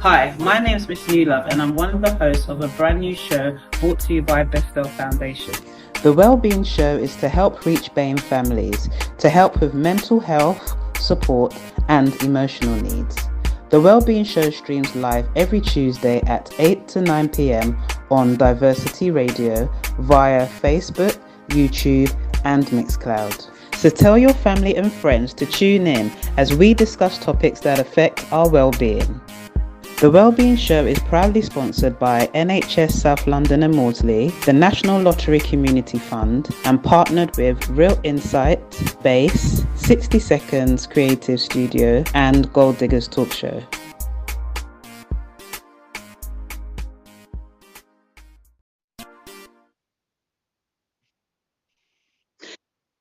Hi, my name is Miss Newlove and I'm one of the hosts of a brand new show brought to you by Bestel Foundation. The Wellbeing Show is to help reach BAME families, to help with mental health, support and emotional needs. The Wellbeing Show streams live every Tuesday at 8 to 9 p.m. on Diversity Radio via Facebook, YouTube and Mixcloud. So tell your family and friends to tune in as we discuss topics that affect our well-being. The Wellbeing Show is proudly sponsored by NHS South London and Maudsley, the National Lottery Community Fund, and partnered with Real Insight, Base, 60 Seconds Creative Studio, and Gold Diggers Talk Show.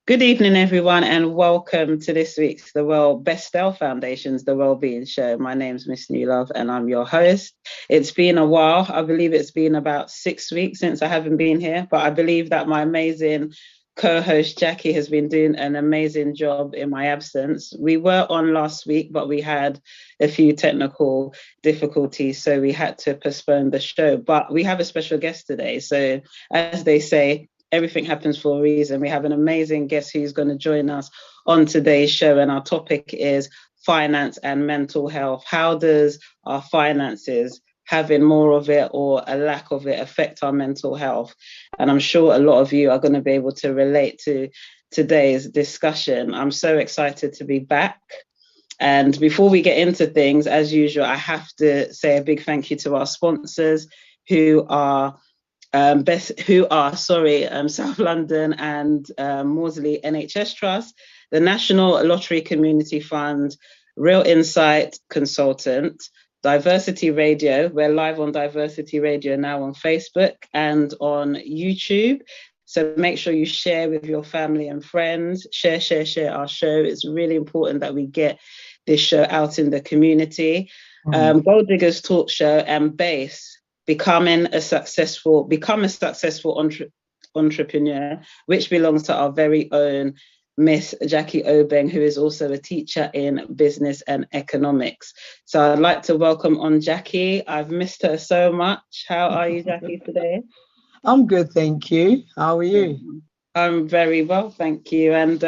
Good evening, everyone, and welcome to this week's Bestel Foundation's The Wellbeing Show. My name's Miss Newlove, and I'm your host. It's been a while. I believe it's been about 6 weeks since I haven't been here, but I believe that my amazing co-host Jacqui has been doing an amazing job in my absence. We were on last week, but we had a few technical difficulties, so we had to postpone the show. But we have a special guest today, so as they say, everything happens for a reason. We have an amazing guest who's going to join us on today's show, and our topic is finance and mental health. How does our finances, having more of it or a lack of it, affect our mental health? And I'm sure a lot of you are going to be able to relate to today's discussion. I'm so excited to be back. And before we get into things, as usual, I have to say a big thank you to our sponsors who are South London and Maudsley NHS Trust, the National Lottery Community Fund, Real Insight Consultant, Diversity Radio. We're live on Diversity Radio now on Facebook and on YouTube. So make sure you share with your family and friends. Share our show. It's really important that we get this show out in the community. Gold Diggers Talk Show and Base. Become a successful entrepreneur, which belongs to our very own Miss Jacqui Obeng, who is also a teacher in business and economics. So I'd like to welcome on Jacqui. I've missed her so much. How are you, Jacqui, today? I'm good, thank you. How are you? I'm very well, thank you. And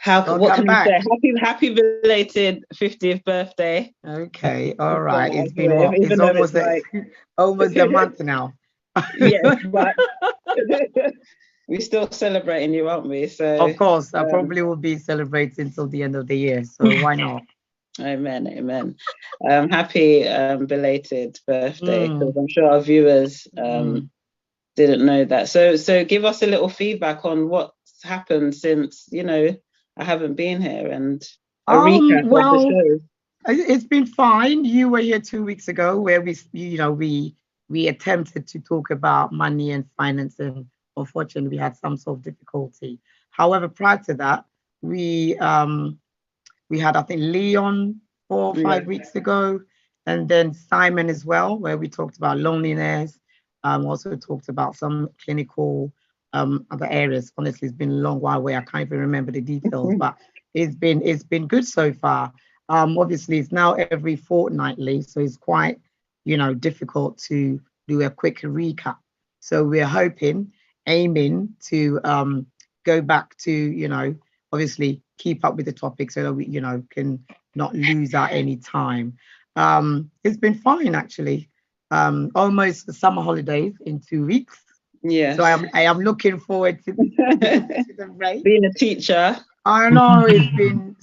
what can I say? Happy belated 50th birthday. Okay, all right. It's been what? It's almost a month now. Yes, but we're still celebrating you, aren't we? So of course, I probably will be celebrating till the end of the year. So why not? Amen. Happy belated birthday, because I'm sure our viewers didn't know that. So give us a little feedback on what's happened since, I haven't been here, and a recap of the show. It's been fine. You were here 2 weeks ago where we attempted to talk about money and finance, and unfortunately we had some sort of difficulty. However, prior to that, we had, I think, Leon 4 or 5 weeks ago, and then Simon as well, where we talked about loneliness. Also talked about some clinical other areas. Honestly, it's been a long while where I can't even remember the details, but it's been good so far. Obviously, it's now every fortnightly, so it's quite difficult to do a quick recap. So we're aiming to go back to obviously keep up with the topic so that we can not lose out any time. It's been fine actually. Almost the summer holidays in 2 weeks. Yeah. So I am looking forward to the break. Being a teacher. I know it's been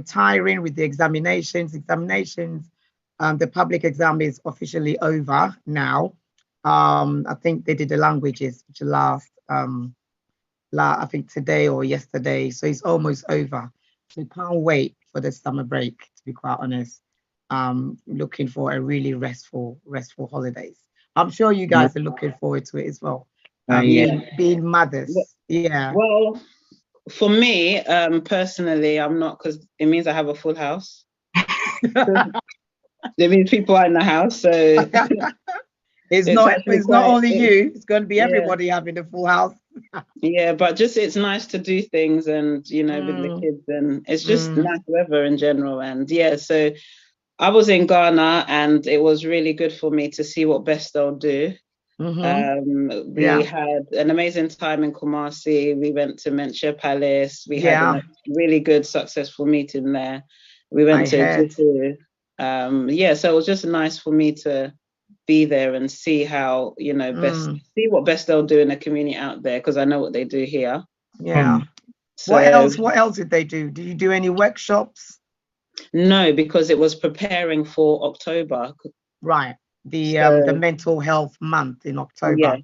tiring with the examinations. The public exam is officially over now. I think they did the languages, which last I think today or yesterday. So it's almost over. So can't wait for the summer break, to be quite honest. Looking for a really restful holidays. I'm sure you guys are looking forward to it as well. Being mothers. Yeah. Well, for me, personally, I'm not, because it means I have a full house. It means people are in the house, so it's not only you, it's going to be everybody having a full house. Yeah, but it's nice to do things and with the kids, and it's just nice weather in general. And so I was in Ghana, and it was really good for me to see what Bestel do. We had an amazing time in Kumasi. We went to Menchir Palace. We had a really good, successful meeting there. We went to Jifu. So it was just nice for me to be there and see how, see what Bestel do in the community out there, because I know what they do here. So, what else did they do? Did you do any workshops? No, because it was preparing for October. Right. The mental health month in October,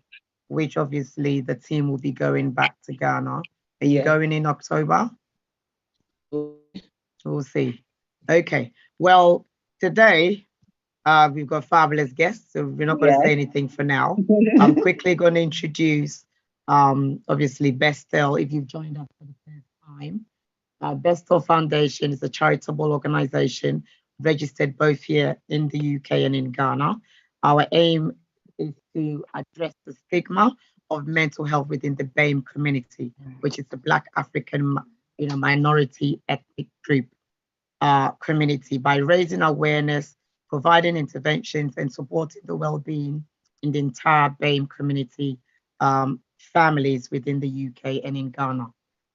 which obviously the team will be going back to Ghana. Are you going in October? We'll see. Okay. Well, today we've got fabulous guests, so we're not going to say anything for now. I'm quickly going to introduce, obviously, Bestel, if you've joined us for the first time. Bestel Foundation is a charitable organization registered both here in the UK and in Ghana. Our aim is to address the stigma of mental health within the BAME community, which is the Black African, minority ethnic group community, by raising awareness, providing interventions, and supporting the well-being in the entire BAME community, families within the UK and in Ghana.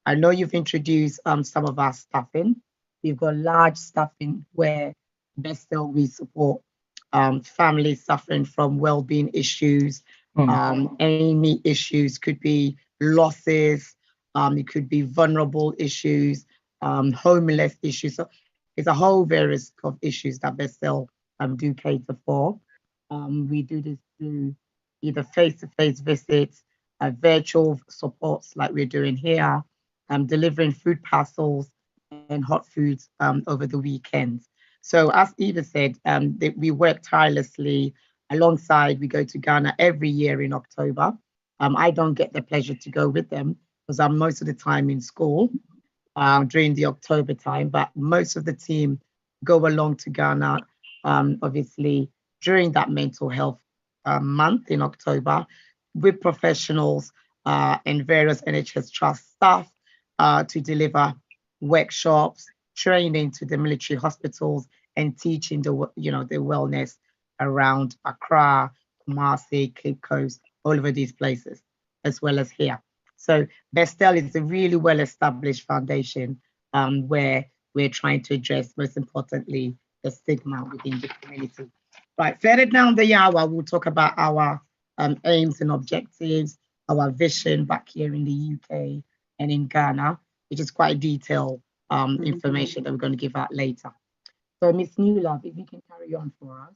I know you've introduced some of our staffing. We've got large staffing where Bestel we support families suffering from well-being issues. Any issues could be losses, it could be vulnerable issues, homeless issues. So it's a whole various of issues that Bestel do cater for. We do this through either face-to-face visits, virtual supports like we're doing here, delivering food parcels and hot foods over the weekends. So as Eva said, we work tirelessly alongside. We go to Ghana every year in October. I don't get the pleasure to go with them because I'm most of the time in school during the October time, but most of the team go along to Ghana, obviously, during that mental health month in October with professionals and various NHS Trust staff to deliver workshops, training to the military hospitals, and teaching the wellness around Accra, Kumasi, Cape Coast, all over these places, as well as here. So Bestel is a really well-established foundation where we're trying to address, most importantly, the stigma within the community. Right, further down the hour, we'll talk about our aims and objectives, our vision back here in the UK and in Ghana, which is quite detailed information that we're going to give out later. So, Miss Newlove, if you can carry on for us.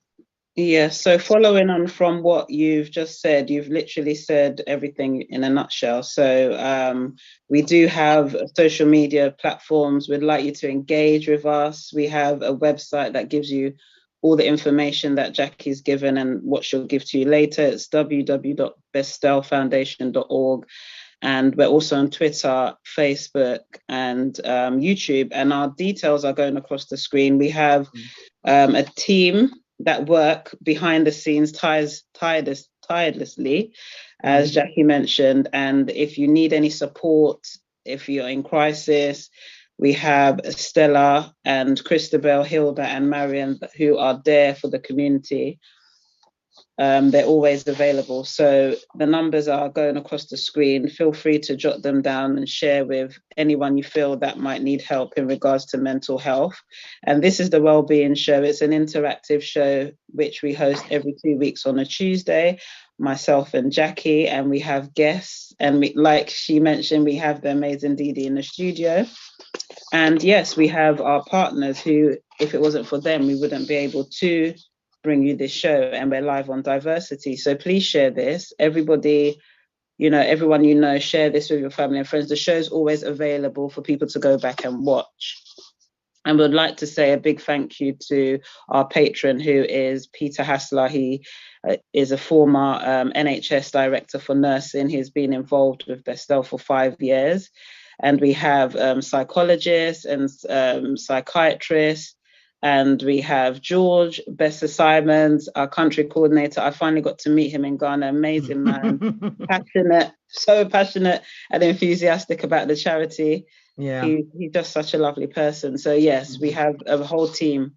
Yes, so following on from what you've just said, you've literally said everything in a nutshell. So we do have social media platforms. We'd like you to engage with us. We have a website that gives you all the information that Jacqui's given and what she'll give to you later. It's www.bestelfoundation.org. And we're also on Twitter, Facebook, and YouTube. And our details are going across the screen. We have a team that work behind the scenes tirelessly, as Jacqui mentioned. And if you need any support, if you're in crisis, we have Stella and Christabel, Hilda and Marion who are there for the community. They're always available. So the numbers are going across the screen. Feel free to jot them down and share with anyone you feel that might need help in regards to mental health. And this is the Wellbeing Show. It's an interactive show which we host every 2 weeks on a Tuesday, myself and Jacqui, and we have guests. And like she mentioned, we have the amazing Dee Dee in the studio. And yes, we have our partners who, if it wasn't for them, we wouldn't be able to bring you this show, and we're live on Diversity. So please share this. Everybody, everyone share this with your family and friends. The show's always available for people to go back and watch. And we'd like to say a big thank you to our patron, who is Peter Hassler. He is a former NHS director for nursing. He's been involved with Bestel for 5 years. And we have psychologists and psychiatrists. And we have George Besser-Simons, our country coordinator. I finally got to meet him in Ghana. Amazing man, passionate, so passionate and enthusiastic about the charity. Yeah, he's just such a lovely person. So yes, we have a whole team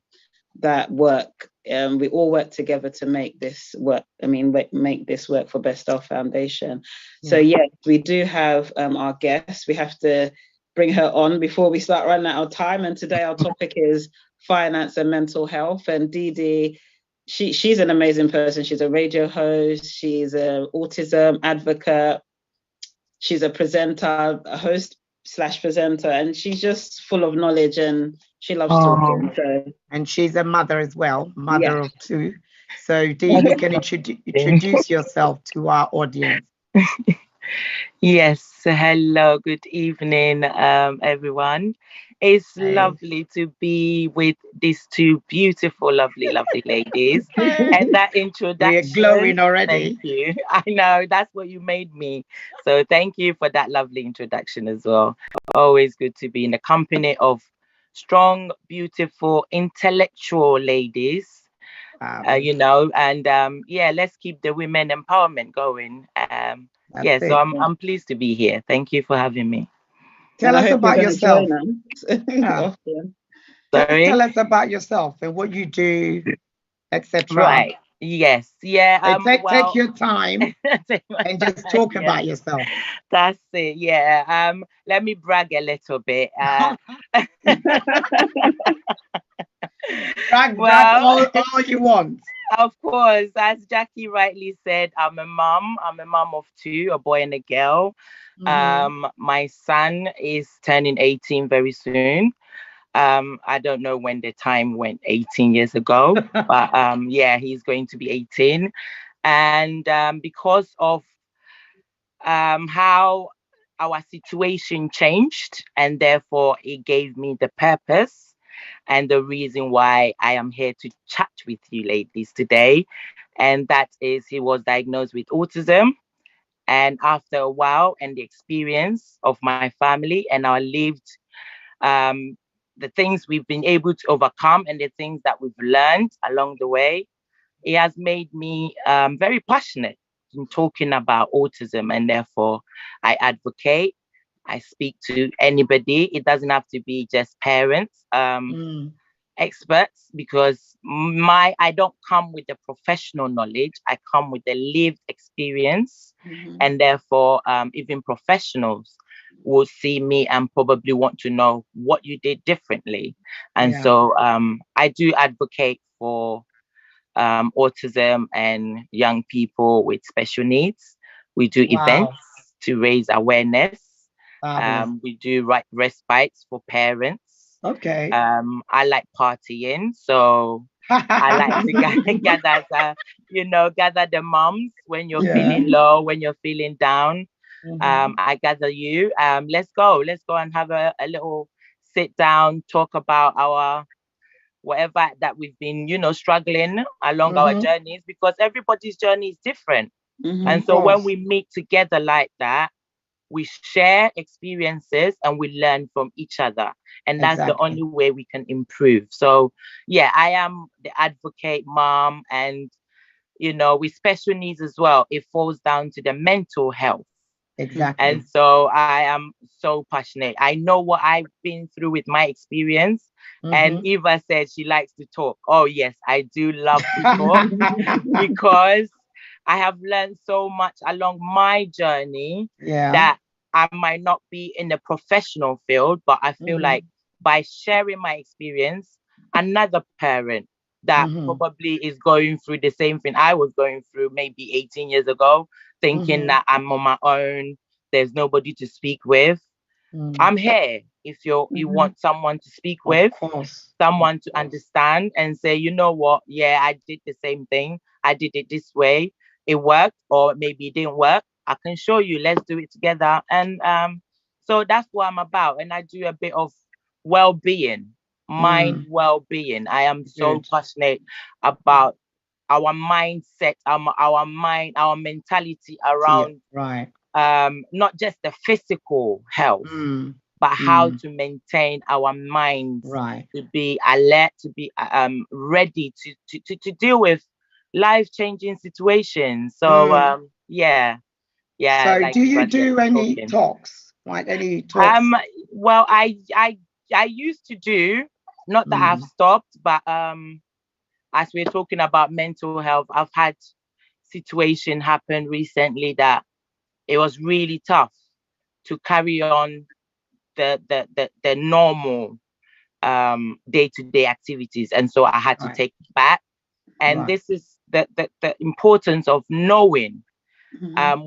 that work. We all work together to make this work. Make this work for Best Health Foundation. So yes, we do have our guest. We have to bring her on before we start running out of time. And today our topic is finance and mental health. And Dee Dee, she's an amazing person. She's a radio host. She's an autism advocate. She's a presenter, a host / presenter, and she's just full of knowledge and she loves talking. So. And she's a mother as well, mother of 2. So Dee, you can introduce yourself to our audience. Yes, hello, good evening, everyone. It's lovely to be with these 2 beautiful, lovely ladies. And that introduction. We're glowing already. Thank you. I know, that's what you made me. So thank you for that lovely introduction as well. Always good to be in the company of strong, beautiful, intellectual ladies. Let's keep the women empowerment going. So I'm pleased to be here. Thank you for having me. Tell us about yourself. Sorry? Tell us about yourself and what you do, etc. Right. Yes. Yeah. Take your time and just talk about yourself. That's it. Yeah. Let me brag a little bit. Brag all you want. Of course, as Jacqui rightly said, I'm a mom. I'm a mom of 2, a boy and a girl. My son is turning 18 very soon. I don't know when the time went 18 years ago, but he's going to be 18. And because of how our situation changed, and therefore it gave me the purpose and the reason why I am here to chat with you ladies today. And that is, he was diagnosed with autism. And after a while and the experience of my family and our lived, the things we've been able to overcome and the things that we've learned along the way, it has made me very passionate in talking about autism. And therefore, I advocate. I speak to anybody. It doesn't have to be just parents, experts, because I don't come with the professional knowledge. I come with the lived experience. And therefore, even professionals will see me and probably want to know what you did differently. And so I do advocate for autism and young people with special needs. We do events to raise awareness. We do respites for parents. Okay. I like partying, so I like to gather the moms when you're feeling low, when you're feeling down. I gather you. Let's go and have a little sit down, talk about our whatever that we've been, struggling along our journeys, because everybody's journey is different. And so when we meet together like that, we share experiences and we learn from each other. And that's the only way we can improve. So, I am the advocate mom, and, with special needs as well, it falls down to the mental health. Exactly. And so I am so passionate. I know what I've been through with my experience. And Eva said she likes to talk. Oh, yes, I do love to talk because I have learned so much along my journey that I might not be in the professional field, but I feel like by sharing my experience, another parent that probably is going through the same thing I was going through maybe 18 years ago, thinking that I'm on my own, there's nobody to speak with. I'm here if you want someone to speak with, someone to understand and say, you know what, I did the same thing. I did it this way. It worked, or maybe it didn't work. I can show you. Let's do it together. And so that's what I'm about. And I do a bit of well-being, mind well-being. I am so passionate about our mindset, our mind, our mentality around not just the physical health, but how to maintain our minds to be alert, to be ready to deal with life-changing situations. So So like, do you do any talks? Like any talks? Well, I used to do not that I've stopped, but as we're talking about mental health, I've had situation happen recently that it was really tough to carry on the normal day-to-day activities, and so I had to take it back. And this is the importance of knowing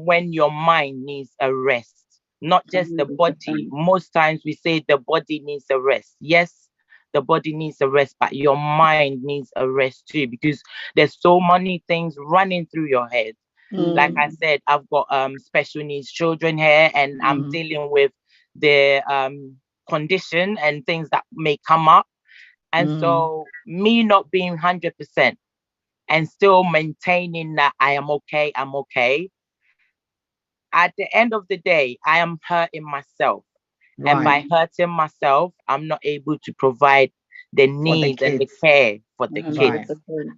when your mind needs a rest, not just the body. Most times we say the body needs a rest. Yes, the body needs a rest, but your mind needs a rest too, because there's so many things running through your head. Like I said, I've got special needs children here, and I'm dealing with their condition and things that may come up. And so me not being 100% and still maintaining that I'm okay. At the end of the day, I am hurting myself. And by hurting myself, I'm not able to provide the needs and the care for the kids.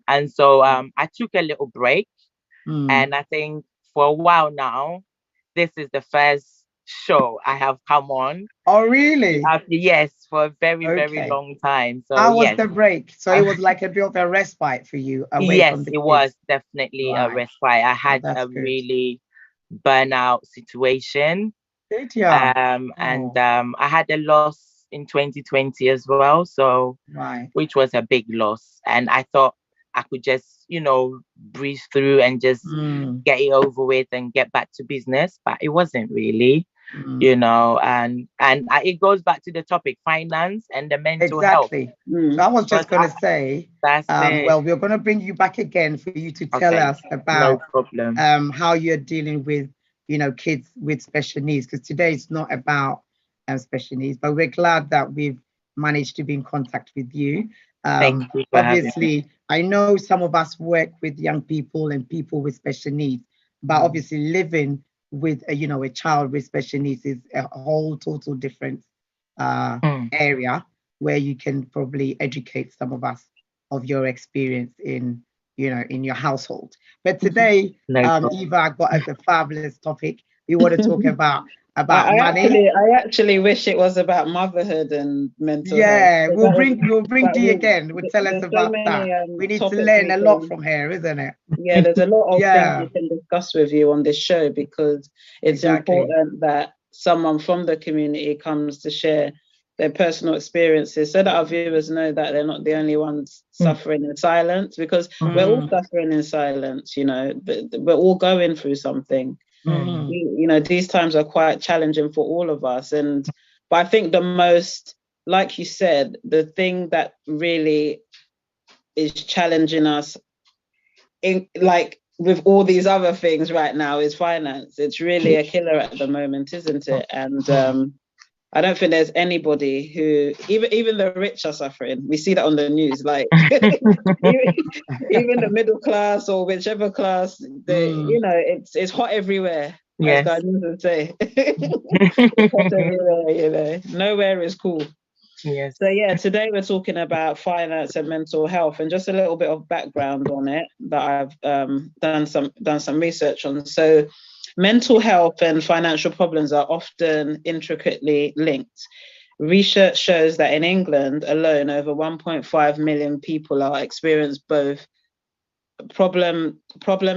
And so I took a little break. And I think for a while now, this is the first show I have come on. Oh, really? Yes, for a very, very long time. So how was the break? So it was like a bit of a respite for you away from the kids. Yes, it was definitely a respite. I had a really burnout situation. And I had a loss in 2020 as well. So, which was a big loss. And I thought I could just, breathe through and just get it over with and get back to business. But it wasn't really, and it goes back to the topic, finance and the mental health. So I was just going to say, well, we're going to bring you back again for you to tell us about how you're dealing with, kids with special needs, because today it's not about special needs, but we're glad that we've managed to be in contact with you. Thank you for obviously, I know some of us work with young people and people with special needs, but obviously living with a child with special needs is a whole total different area where you can probably educate some of us of your experience in your household. But today, Eva got us a fabulous topic. We want to talk about money. I actually wish it was about motherhood and mental health. We'll bring Dee again. We'll tell us about that. We need to learn a lot from her, isn't it? Yeah, there's a lot of things we can discuss with you on this show, because it's important that someone from the community comes to share their personal experiences, so that our viewers know that they're not the only ones suffering in silence, because we're all suffering in silence, but we're all going through something. These times are quite challenging for all of us. But I think the most, like you said, the thing that really is challenging us with all these other things right now is finance. It's really a killer at the moment, isn't it? And I don't think there's anybody who, even the rich are suffering. We see that on the news, like even the middle class or whichever class, it's hot everywhere. As Ghanaians would say. It's hot everywhere, nowhere is cool. Yes. So today we're talking about finance and mental health, and just a little bit of background on it that I've done some research on. So mental health and financial problems are often intricately linked. Research shows that in England alone, over 1.5 million people are experiencing both problem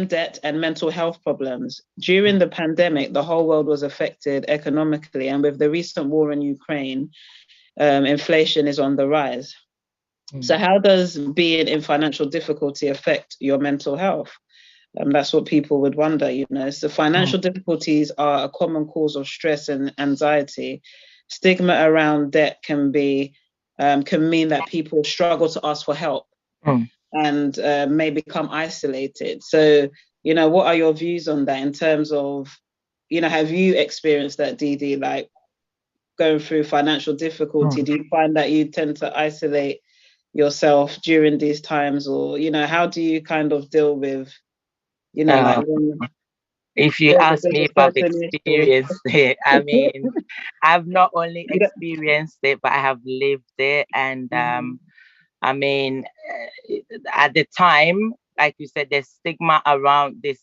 debt and mental health problems. During the pandemic, the whole world was affected economically, and with the recent war in Ukraine, inflation is on the rise. So how does being in financial difficulty affect your mental health? That's what people would wonder, So financial difficulties are a common cause of stress and anxiety. Stigma around debt can mean that people struggle to ask for help and may become isolated. So, what are your views on that in terms of, have you experienced that, Dee Dee, like going through financial difficulty? Do you find that you tend to isolate yourself during these times, or, how do you kind of deal with, if you ask me if I've experienced it, I mean, I've not only experienced it, but I have lived it. And I mean, at the time, like you said, there's stigma around this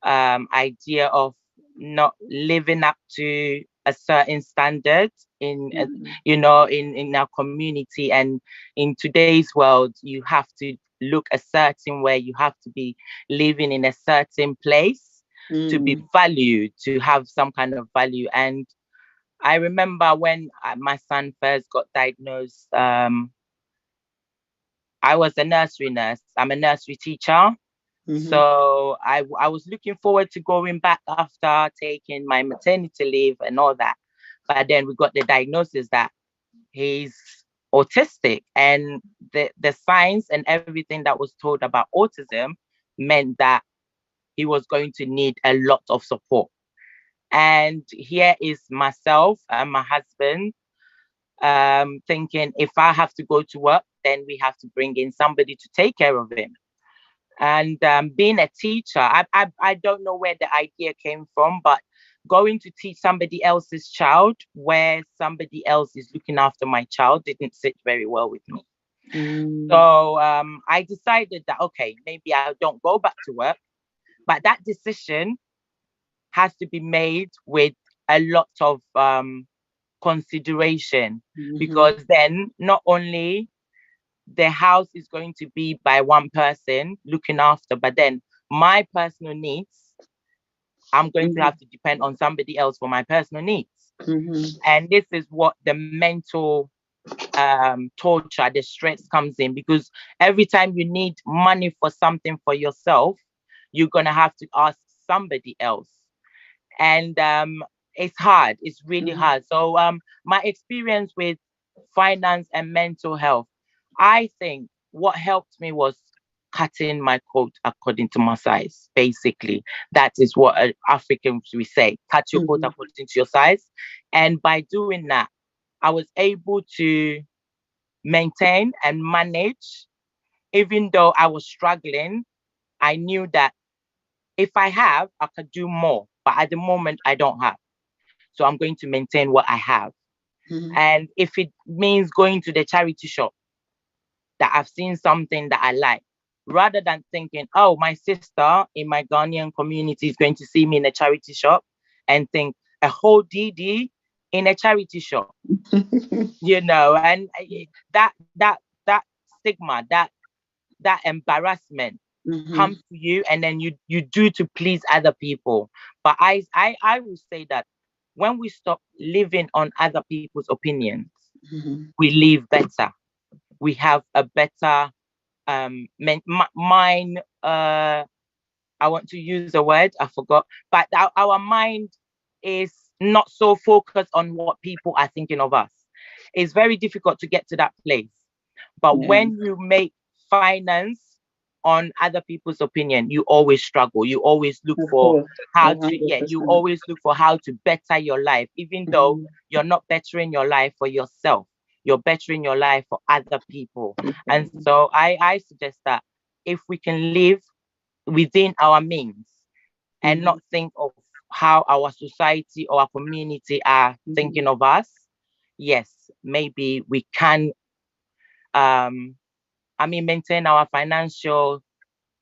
idea of not living up to a certain standard. in you know, in our community. And in today's world, you have to look a certain way. You have to be living in a certain place to be valued, to have some kind of value. And I remember when my son first got diagnosed, I was a nursery nurse. I'm a nursery teacher. So I was looking forward to going back after taking my maternity leave and all that. But then we got the diagnosis that he's autistic, and the signs and everything that was told about autism meant that he was going to need a lot of support. And here is myself and my husband thinking, if I have to go to work, then we have to bring in somebody to take care of him. And being a teacher, I don't know where the idea came from, but going to teach somebody else's child where somebody else is looking after my child didn't sit very well with me. So I decided that, okay, maybe I don't go back to work, but that decision has to be made with a lot of consideration, because then not only the house is going to be by one person looking after, but then my personal needs, I'm going to have to depend on somebody else for my personal needs. And this is what the mental torture, the stress comes in, because every time you need money for something for yourself, you're going to have to ask somebody else. And it's hard. It's really hard. So my experience with finance and mental health, I think what helped me was cutting my coat according to my size. Basically, that is what Africans we say: cut your coat according to your size. And by doing that, I was able to maintain and manage. Even though I was struggling, I knew that if I have, I could do more. But at the moment, I don't have. So I'm going to maintain what I have. And if it means going to the charity shop, that I've seen something that I like, rather than thinking, oh, my sister in my Ghanaian community is going to see me in a charity shop and think a whole Dee Dee in a charity shop, you know, and that stigma, that embarrassment comes to you, and then you do to please other people. But I will say that when we stop living on other people's opinions, we live better. We have a better mind. I want to use a word, I forgot, but our mind is not so focused on what people are thinking of us. It's very difficult to get to that place. But when you make finance on other people's opinion, you always struggle. You always look for how to, you always look for how to better your life, even though you're not bettering your life for yourself. You're bettering your life for other people. And so I suggest that if we can live within our means and not think of how our society or our community are thinking of us, yes, maybe we can maintain our financial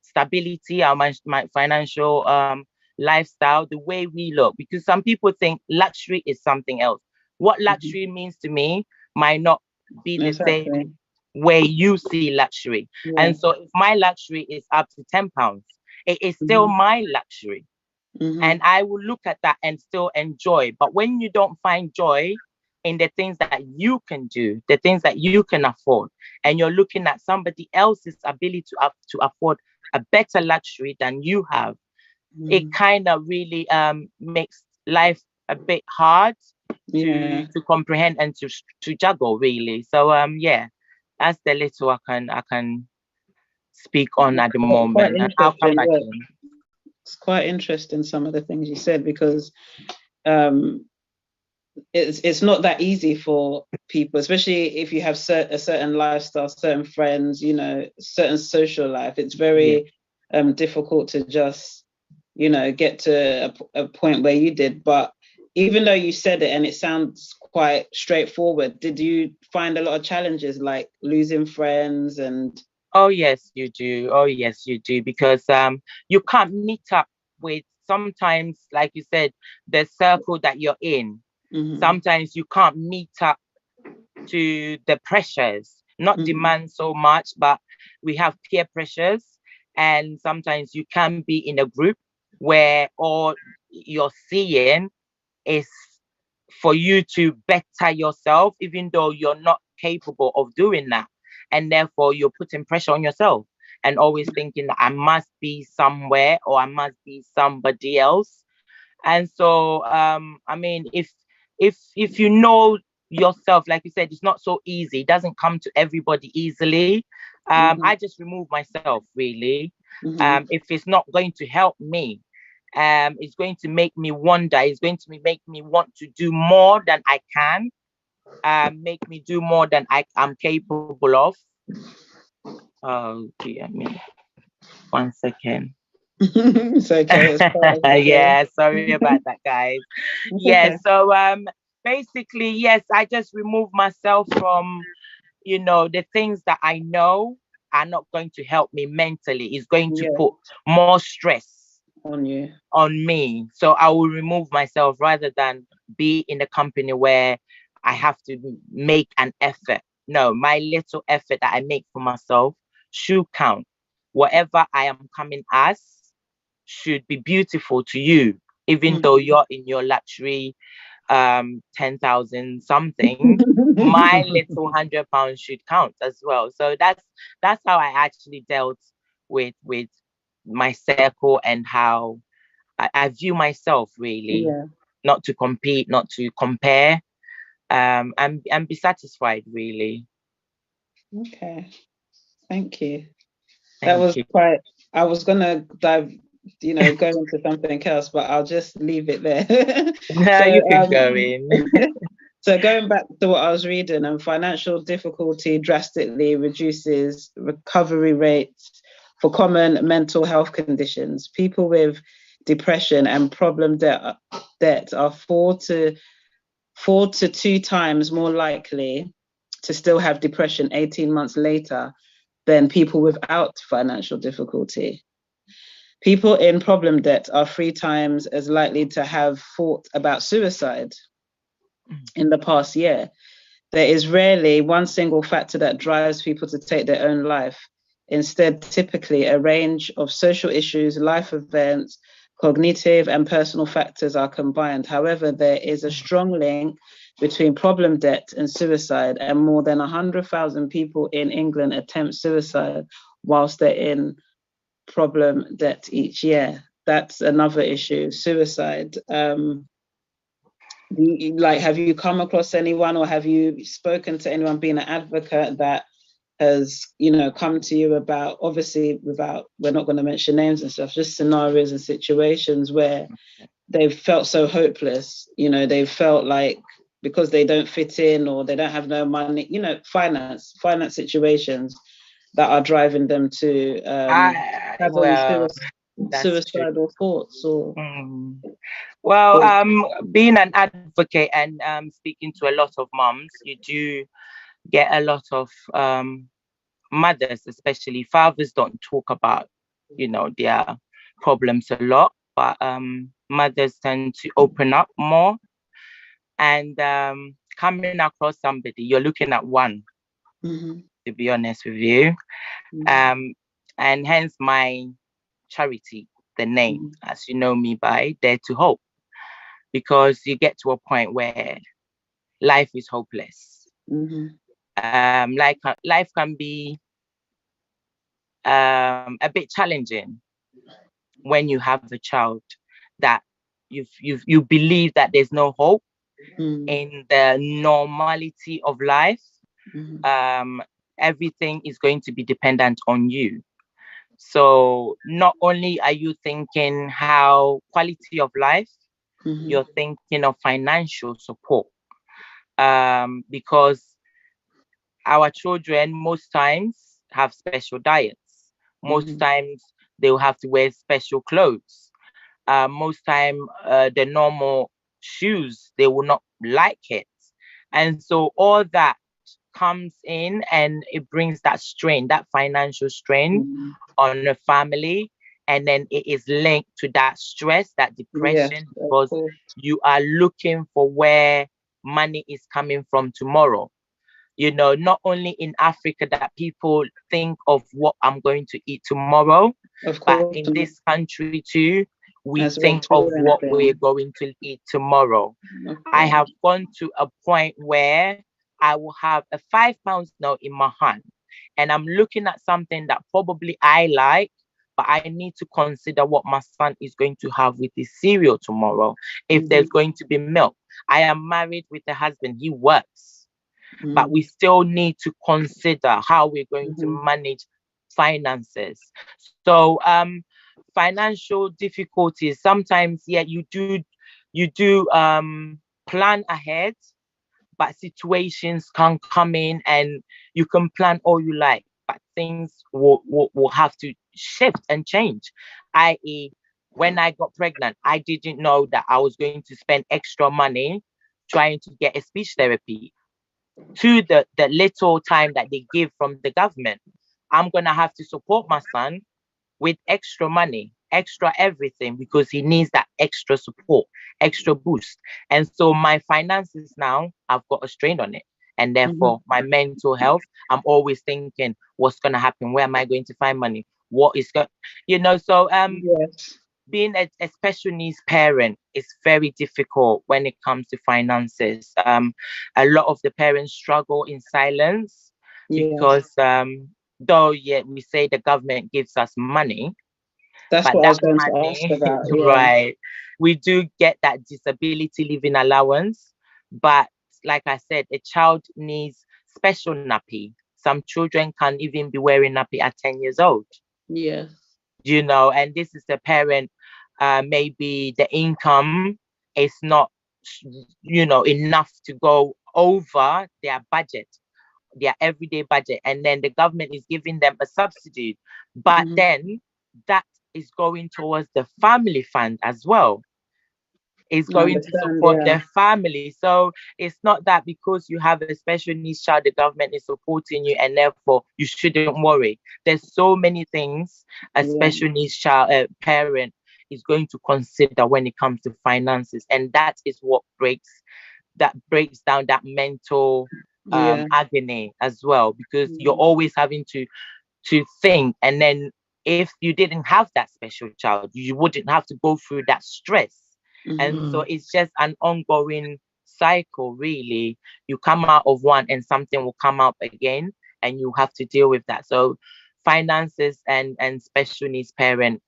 stability, our financial lifestyle, the way we look. Because some people think luxury is something else. What luxury means to me might not be the same way you see luxury. And so if my luxury is up to £10, it is still my luxury. And I will look at that and still enjoy. But when you don't find joy in the things that you can do, the things that you can afford, and you're looking at somebody else's ability to afford a better luxury than you have, it kind of really makes life a bit hard to comprehend and to juggle, really. So that's the little I can speak on at the moment. And I'll come back in. It's quite interesting, some of the things you said, because it's not that easy for people, especially if you have a certain lifestyle, certain friends, you know, certain social life. It's very difficult to just, you know, get to a point where you did. But even though you said it and it sounds quite straightforward, did you find a lot of challenges, like losing friends and... Oh yes, you do. Oh yes, you do. Because you can't meet up with, sometimes, like you said, the circle that you're in. Sometimes you can't meet up to the pressures, not demand so much, but we have peer pressures. And sometimes you can be in a group where all you're seeing is for you to better yourself, even though you're not capable of doing that. And therefore, you're putting pressure on yourself and always thinking that I must be somewhere or I must be somebody else. And so, I mean, if you know yourself, like you said, it's not so easy. It doesn't come to everybody easily. I just remove myself, really. If it's not going to help me, it's going to make me wonder. It's going to make me want to do more than I can. Make me do more than I am capable of. Oh dear me. 1 second. It's okay. It's part of the Yeah, sorry about that, guys. Yeah, okay. so basically, yes, I just remove myself from, the things that I know are not going to help me mentally. It's going to put more stress on you, on me. So I will remove myself rather than be in a company where I have to make an effort. No, my little effort that I make for myself should count. Whatever I am coming as should be beautiful to you, even though you're in your luxury 10,000 something. My little £100 should count as well. So that's how I actually dealt with my circle and how I view myself, really. Not to compete, not to compare, and be satisfied, really. Okay, thank you. Thank That was you. quite. I was gonna dive, go into something else, but I'll just leave it there. No, you can go in. So going back to what I was reading, and financial difficulty drastically reduces recovery rates for common mental health conditions. People with depression and problem debt are four to 2 times more likely to still have depression 18 months later than people without financial difficulty. People in problem debt are 3 times as likely to have thought about suicide in the past year. There is rarely one single factor that drives people to take their own life. Instead, typically a range of social issues, life events, cognitive and personal factors are combined. However, there is a strong link between problem debt and suicide, and more than 100,000 people in England attempt suicide whilst they're in problem debt each year. That's another issue, suicide. Have you come across anyone, or have you spoken to anyone being an advocate that has, come to you about, obviously we're not going to mention names and stuff, just scenarios and situations where they've felt so hopeless, they've felt like because they don't fit in or they don't have no money, finance situations that are driving them to have suicidal thoughts or well, being an advocate and speaking to a lot of moms, you do get a lot of mothers, especially. Fathers don't talk about their problems a lot, but mothers tend to open up more. And coming across somebody, you're looking at one, to be honest with you. And hence my charity, the name, as you know me by, Dare to Hope. Because you get to a point where life is hopeless. Life can be a bit challenging when you have a child that you believe that there's no hope in the normality of life. Everything is going to be dependent on you. So not only are you thinking how quality of life, you're thinking of financial support. Because our children most times have special diets. Most times they will have to wear special clothes. Most time the normal shoes, they will not like it. And so all that comes in and it brings that strain, that financial strain on the family. and then it is linked to that stress, that depression, because you are looking for where money is coming from tomorrow. You know, not only in Africa that people think of what I'm going to eat tomorrow, but in this country too, we think of what we're going to eat tomorrow. I have gone to a point where I will have a £5 note in my hand and I'm looking at something that probably I like, but I need to consider what my son is going to have with his cereal tomorrow. If there's going to be milk. I am married with a husband, he works, but we still need to consider how we're going to manage finances. So financial difficulties, sometimes, yeah, you do plan ahead, but situations can come in and you can plan all you like, but things will have to shift and change. I.e., when I got pregnant, I didn't know that I was going to spend extra money trying to get a speech therapy to the little time that they give from the government. I'm going to have to support my son with extra money, extra everything, because he needs that extra support, extra boost. And so my finances now, I've got a strain on it. And therefore, my mental health, I'm always thinking, what's going to happen? Where am I going to find money? What is going, so being a special needs parent is very difficult when it comes to finances. A lot of the parents struggle in silence because though we say the government gives us money, that's but what that I was going money, to ask about. right? We do get that disability living allowance, but like I said, a child needs special nappy. Some children can't even be wearing nappy at 10 years old. Yes. And this is the parent, maybe the income is not, enough to go over their budget, their everyday budget. And then the government is giving them a subsidy. But then that is going towards the family fund as well. Is going to support their family. So it's not that because you have a special needs child, the government is supporting you and therefore you shouldn't worry. There's so many things a special needs child parent is going to consider when it comes to finances. And that is what breaks down that mental agony as well, because you're always having to think. And then if you didn't have that special child, you wouldn't have to go through that stress. And so it's just an ongoing cycle, really. You come out of one and something will come up again and you have to deal with that. So finances and special needs parent,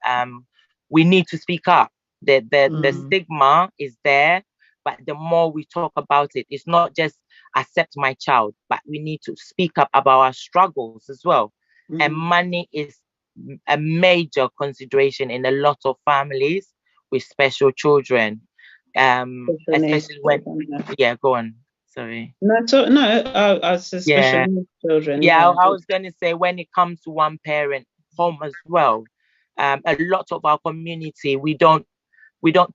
we need to speak up. The stigma is there, but the more we talk about it, it's not just accept my child, but we need to speak up about our struggles as well. And money is a major consideration in a lot of families with special children, especially when go on, sorry. As a special needs children. I was going to say, when it comes to one parent home as well, a lot of our community, we don't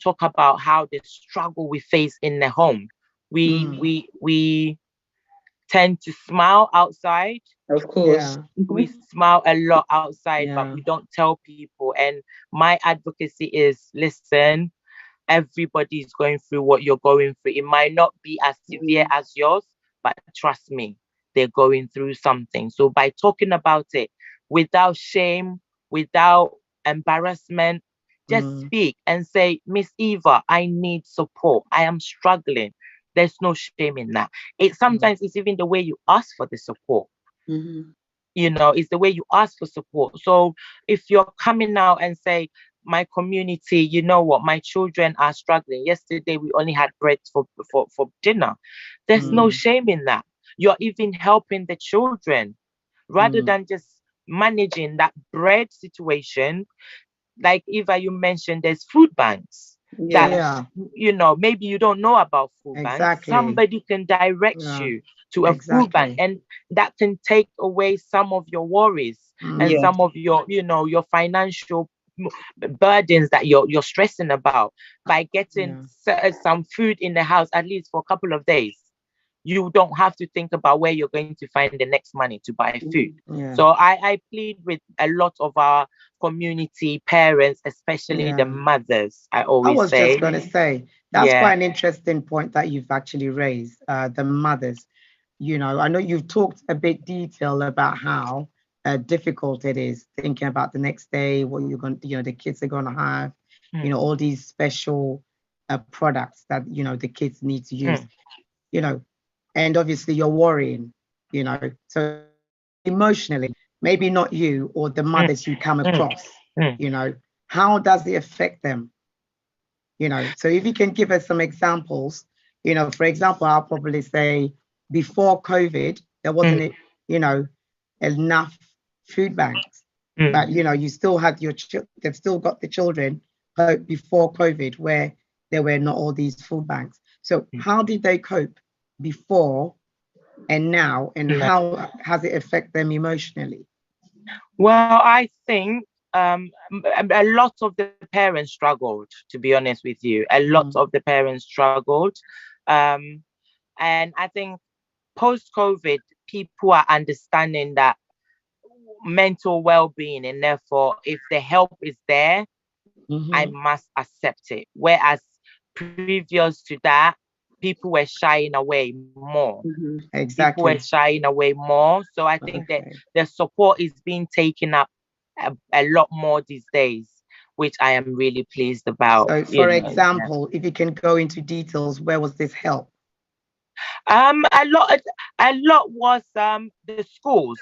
talk about how the struggle we face in the home. We tend to smile outside. Of course. We smile a lot outside, but we don't tell people. And my advocacy is, listen, everybody's going through what you're going through. It might not be as severe as yours, but trust me, they're going through something. So by talking about it without shame, without embarrassment, just speak and say, Miss Eva, I need support. I am struggling. There's no shame in that. Sometimes it's even the way you ask for the support. It's the way you ask for support. So if you're coming out and say, my community, you know what, my children are struggling. Yesterday, we only had bread for dinner. There's no shame in that. You're even helping the children rather than just managing that bread situation. Like Eva, you mentioned, there's food banks. That, maybe you don't know about food banks. Somebody can direct you to a food bank, and that can take away some of your worries and some of your, your financial burdens that you're stressing about by getting some food in the house, at least for a couple of days. you don't have to think about where you're going to find the next money to buy food. Yeah. So I plead with a lot of our community parents, especially the mothers. I always say. Just going to say, that's quite an interesting point that you've actually raised, the mothers. You know, I know you've talked a bit detail about how difficult it is thinking about the next day, what you're going to, the kids are going to have, all these special products that, the kids need to use, and obviously you're worrying, so emotionally, maybe not you or the mothers you come across, how does it affect them? So if you can give us some examples, for example, I'll probably say before COVID, there wasn't, enough food banks, but, you still had they've still got the children before COVID where there were not all these food banks. So how did they cope before and now, and how has it affected them emotionally? Well, I think a lot of the parents struggled, to be honest with you. A lot of the parents struggled. And I think post-COVID, people are understanding that mental well-being, and therefore, if the help is there, I must accept it. Whereas previous to that, people were shying away more. Exactly. People were shying away more. So I think that the support is being taken up a lot more these days, which I am really pleased about. So, for example, if you can go into details, where was this help? A lot was the schools.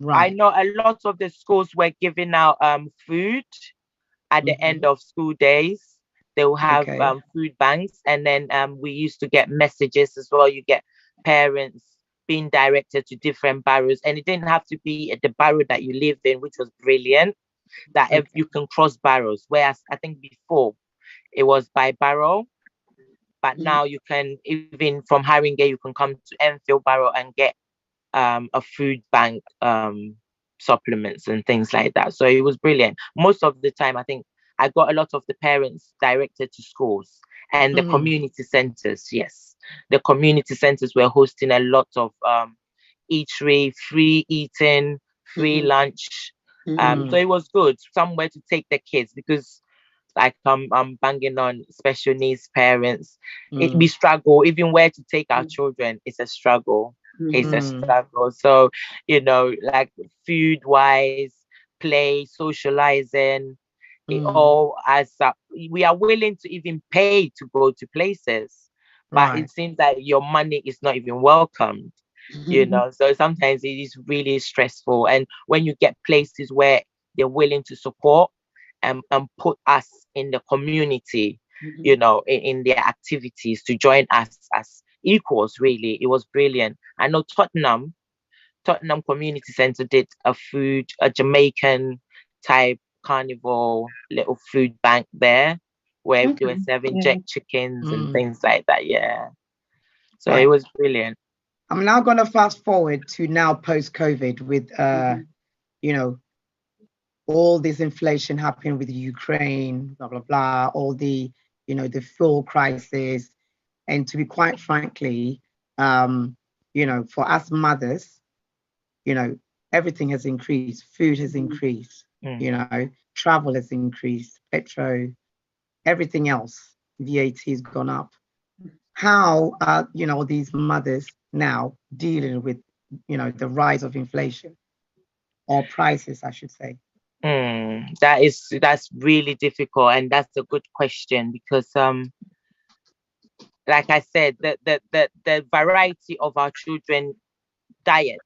Right. I know a lot of the schools were giving out food at the end of school days. They will have food banks, and then we used to get messages as well. You get parents being directed to different barrios, and it didn't have to be at the barrio that you lived in, which was brilliant. That if you can cross barrios, whereas I think before it was by barrow, but now you can, even from Haringey, you can come to Enfield Barrow and get a food bank supplements and things like that. So it was brilliant. Most of the time, I think I got a lot of the parents directed to schools and the community centers. Yes, the community centers were hosting a lot of eatery, free eating, free lunch. So it was good, somewhere to take the kids, because like I'm banging on special needs parents. We struggle even where to take our children. It's a struggle. It's a struggle. So, like food wise, play, socializing, it all adds up. We are willing to even pay to go to places, but it seems that your money is not even welcomed. So sometimes it is really stressful. And when you get places where they're willing to support and put us in the community, in their activities, to join us as equals, really, it was brilliant. I know Tottenham Community Centre did a Jamaican type carnival little food bank there, where they were serving jerk chickens and things like that. So it was brilliant. I'm now going to fast forward to now post-COVID with, all this inflation happening with Ukraine, blah, blah, blah, all the, the fuel crisis. And to be quite frankly, for us mothers, everything has increased. Food has increased, travel has increased, petrol, everything else, VAT has gone up. How are, these mothers now dealing with, the rise of inflation, or prices, I should say? That's really difficult, and that's a good question, because like I said, the variety of our children diets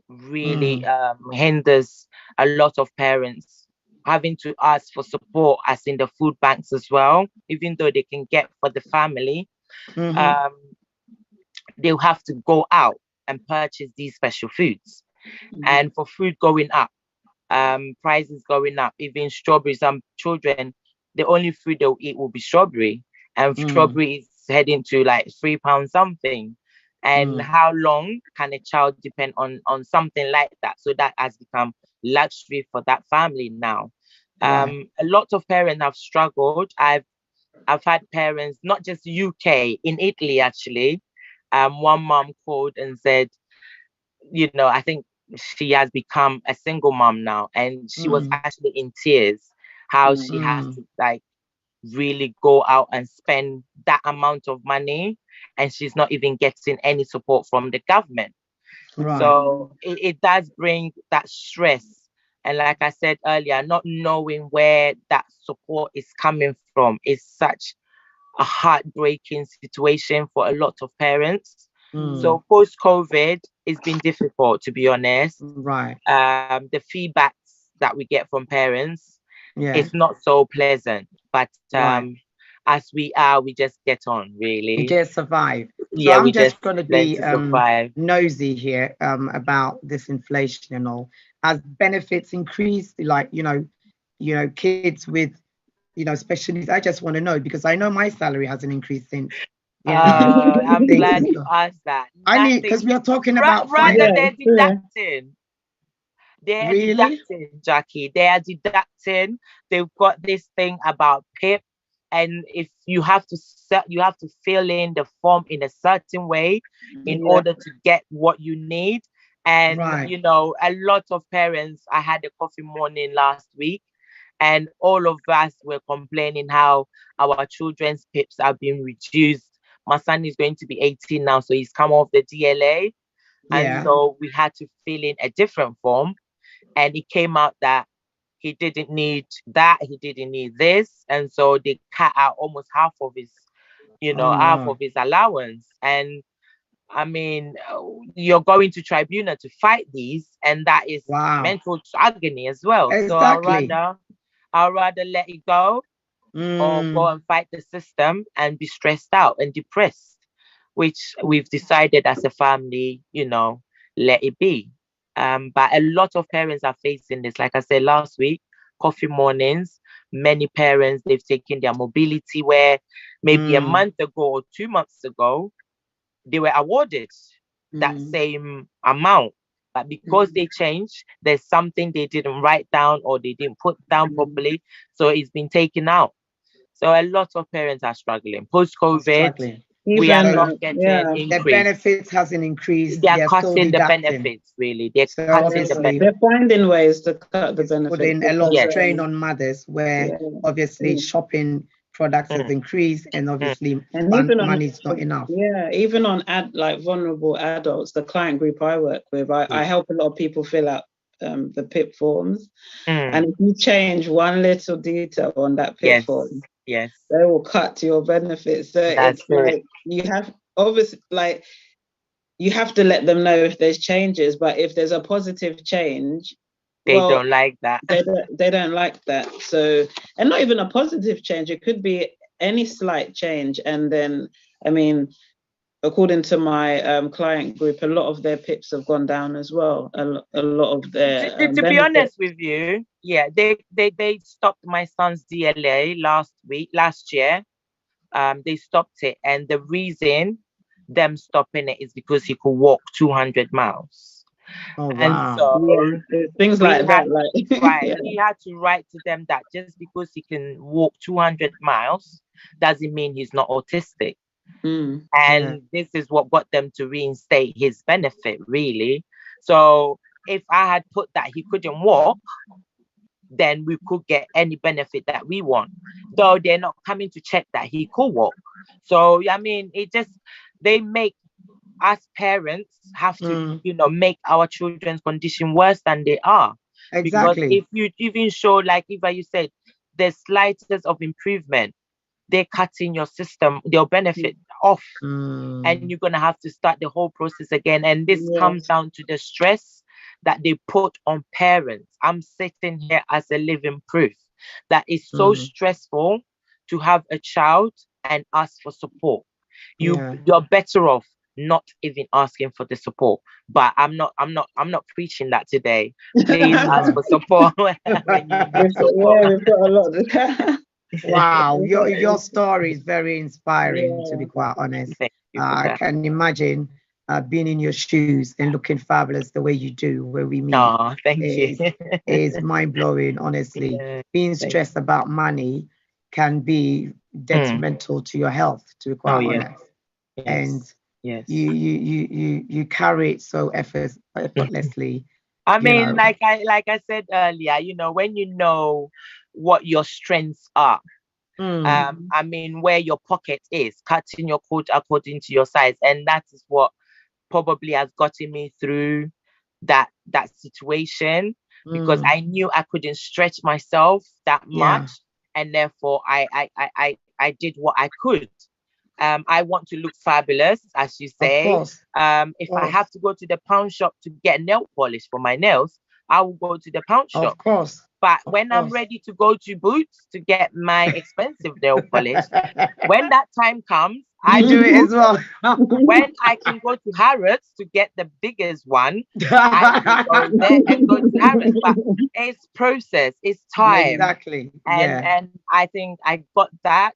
really hinders a lot of parents having to ask for support, as in the food banks as well, even though they can get for the family. They'll have to go out and purchase these special foods. And for food going up, prices going up, even strawberries. Some children, the only food they'll eat will be strawberry, and strawberry is heading to like £3 something. And how long can a child depend on something like that? So that has become luxury for that family now. A lot of parents have struggled. I've had parents, not just UK, in Italy actually. one mom called and said, you know, I think she has become a single mom now, and she was actually in tears how she has to like really go out and spend that amount of money, and she's not even getting any support from the government. Right. So it does bring that stress. And like I said earlier, not knowing where that support is coming from is such a heartbreaking situation for a lot of parents. So post-COVID, it's been difficult, to be honest. Right. The feedbacks that we get from parents, Yeah. it's not so pleasant. But Right. as we are, we just get on, really. You just survive. So Yeah, we I'm just just going to learn be to survive. nosy here about this inflation and all. As benefits increase, like kids with special needs. I just want to know, because I know my salary hasn't increased since. I'm things glad and you stuff. asked that. I mean, Nothing. because we are talking about Rather, Yeah, finance. they're it's true. deducting. They're Really? deducting, Jacqui. They are deducting. They've got this thing about PIP, and if you have to fill in the form in a certain way in Yeah. order to get what you need. And Right. you know, a lot of parents. I had a coffee morning last week, and all of us were complaining how our children's PIPs have been reduced. My son is going to be 18 now, so he's come off the DLA, and Yeah. so we had to fill in a different form. And it came out that he didn't need that, he didn't need this, and so they cut out almost half of his, Oh half of no. his allowance. And I mean, you're going to tribunal to fight these, and that is Wow. mental agony as well. So Exactly. I'd rather let it go, or go and fight the system and be stressed out and depressed, which we've decided as a family, let it be. But a lot of parents are facing this. Like I said last week, coffee mornings, many parents, they've taken their mobility, where maybe a month ago or 2 months ago, they were awarded that same amount. But because they changed, there's something they didn't write down or they didn't put down properly. So it's been taken out. So a lot of parents are struggling. Post-COVID, Struggling. we are Even not getting The increase. benefits hasn't increased. They are They're still cutting the deducting. benefits, really. They're So cutting the obviously, benefits. they're finding ways to cut the it's benefits. putting a lot Yes. of strain on mothers, where Yeah. obviously shopping products have increased, and obviously And even on money's not enough. even on like vulnerable adults, the client group I work with, I help a lot of people fill out the PIP forms, and if you change one little detail on that PIP form, Yes. they will cut your benefits. So That's it's like you have obviously you have to let them know if there's changes, but if there's a positive change, they don't like that. They don't like that. So, and not even a positive change, it could be any slight change. And then, I mean, according to my client group, a lot of their PIPs have gone down as well. A lot of their to be honest with you, they stopped my son's DLA last year. They stopped it, and the reason them stopping it is because he could walk 200 miles. Oh wow. And so things like that, like right, he had to write to them that just because he can walk 200 miles doesn't mean he's not autistic. And this is what got them to reinstate his benefit, really. So if I had put that he couldn't walk, then we could get any benefit that we want. Though they're not coming to check that he could walk. So I mean, they make us parents have to, make our children's condition worse than they are. Exactly. Because if you even show, like Eva, you said, the slightest of improvement, they're cutting your system, your benefit off. And you're going to have to start the whole process again. And this comes down to the stress that they put on parents. I'm sitting here as a living proof that it's so stressful to have a child and ask for support. You're better off not even asking for the support. But I'm not preaching that today. Please ask for support when you need support. we've got a lot. Wow, your story is very inspiring, to be quite honest. I can imagine being in your shoes and looking fabulous the way you do, where we meet. Oh, thank you. Is mind-blowing, honestly. Being stressed about money can be detrimental to your health, to be quite honest. Yes. And Yes. You carry it so effortlessly. I mean, like I said earlier, when you know what your strengths are, I mean, where your pocket is, cutting your coat according to your size, and that is what probably has gotten me through that situation, because I knew I couldn't stretch myself that much, and therefore I did what I could. I want to look fabulous, as you say. Of course. If I have to go to the pound shop to get nail polish for my nails, I will go to the pound shop. Of course. But when I'm ready to go to Boots to get my expensive nail polish, when that time comes, I do it as well. When I can go to Harrods to get the biggest one, I will go there and go to Harrods. But it's process, it's time. Exactly. And I think I got that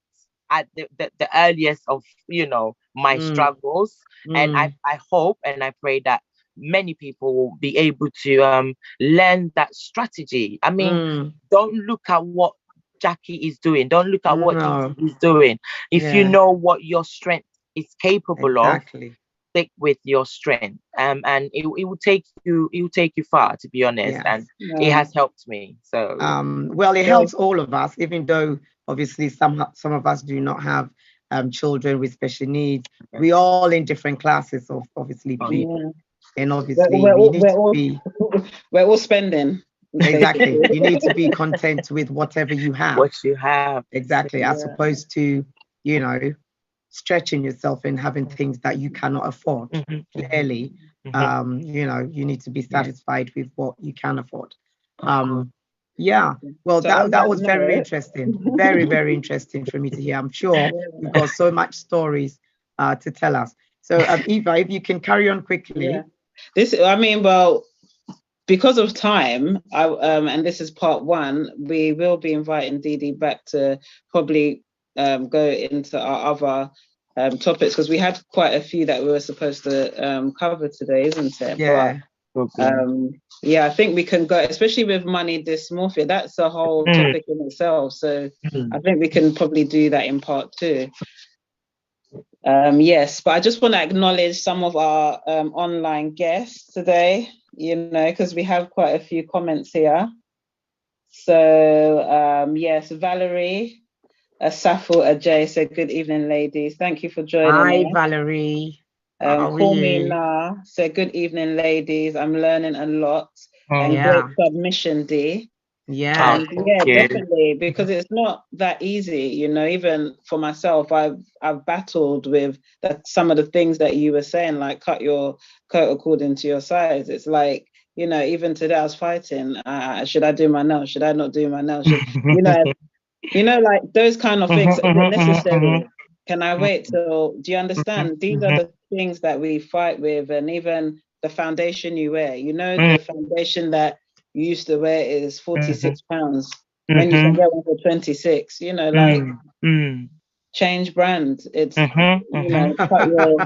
at the earliest of my struggles. And I hope and I pray that many people will be able to learn that strategy. I mean, don't look at what Jacqui is doing. Don't look at what Dee Dee is doing. If you know what your strength is capable of, stick with your strength. And it will take you far, to be honest. And it has helped me. So well, it helps all of us, even though obviously some of us do not have children with special needs. We're all in different classes of obviously people. And obviously we're all spending. Exactly. You need to be content with whatever you have. What you have. Exactly. As opposed to, stretching yourself and having things that you cannot afford. Clearly, you need to be satisfied with what you can afford. Well, that was very interesting. Very, very interesting for me to hear. I'm sure you've got so much stories to tell us. So Eva, if you can carry on quickly. Because of time, and this is part one, we will be inviting Dee Dee back to probably go into our other topics, because we had quite a few that we were supposed to cover today, isn't it? Yeah. But, I think we can go, especially with money dysmorphia. That's a whole topic in itself. So I think we can probably do that in part two. Yes, but I just want to acknowledge some of our online guests today, because we have quite a few comments here. So yes, Valerie, Safo Ajay said, good evening, ladies. Thank you for joining us. Hi, Valerie. Call me Na said, good evening, ladies. I'm learning a lot. And great submission, Dee. Yeah. Definitely, because it's not that easy, even for myself. I've battled with some of the things that you were saying, like cut your coat according to your size. It's like, even today I was fighting. Should I do my nails? Should I not do my nails? Like those kind of things. Is it necessary? Can I wait till? Do you understand? These are the things that we fight with, and even the foundation you wear. The foundation that you used to wear is £46 when you can get one for 26. Change brand. It's cut your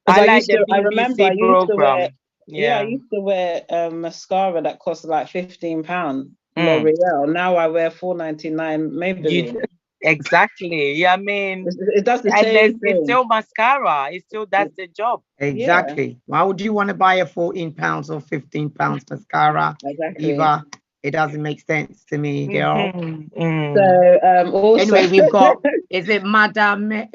I remember I used to wear I used to wear mascara that cost like £15 L'Oreal. Now I wear £4.99 Maybelline. Exactly. I mean, it does the same thing. It's still mascara. It still does the job. Exactly. Why would you want to buy a £14 or £15 mascara? Exactly. Eva, it doesn't make sense to me, girl. So also anyway, we've got is it Madame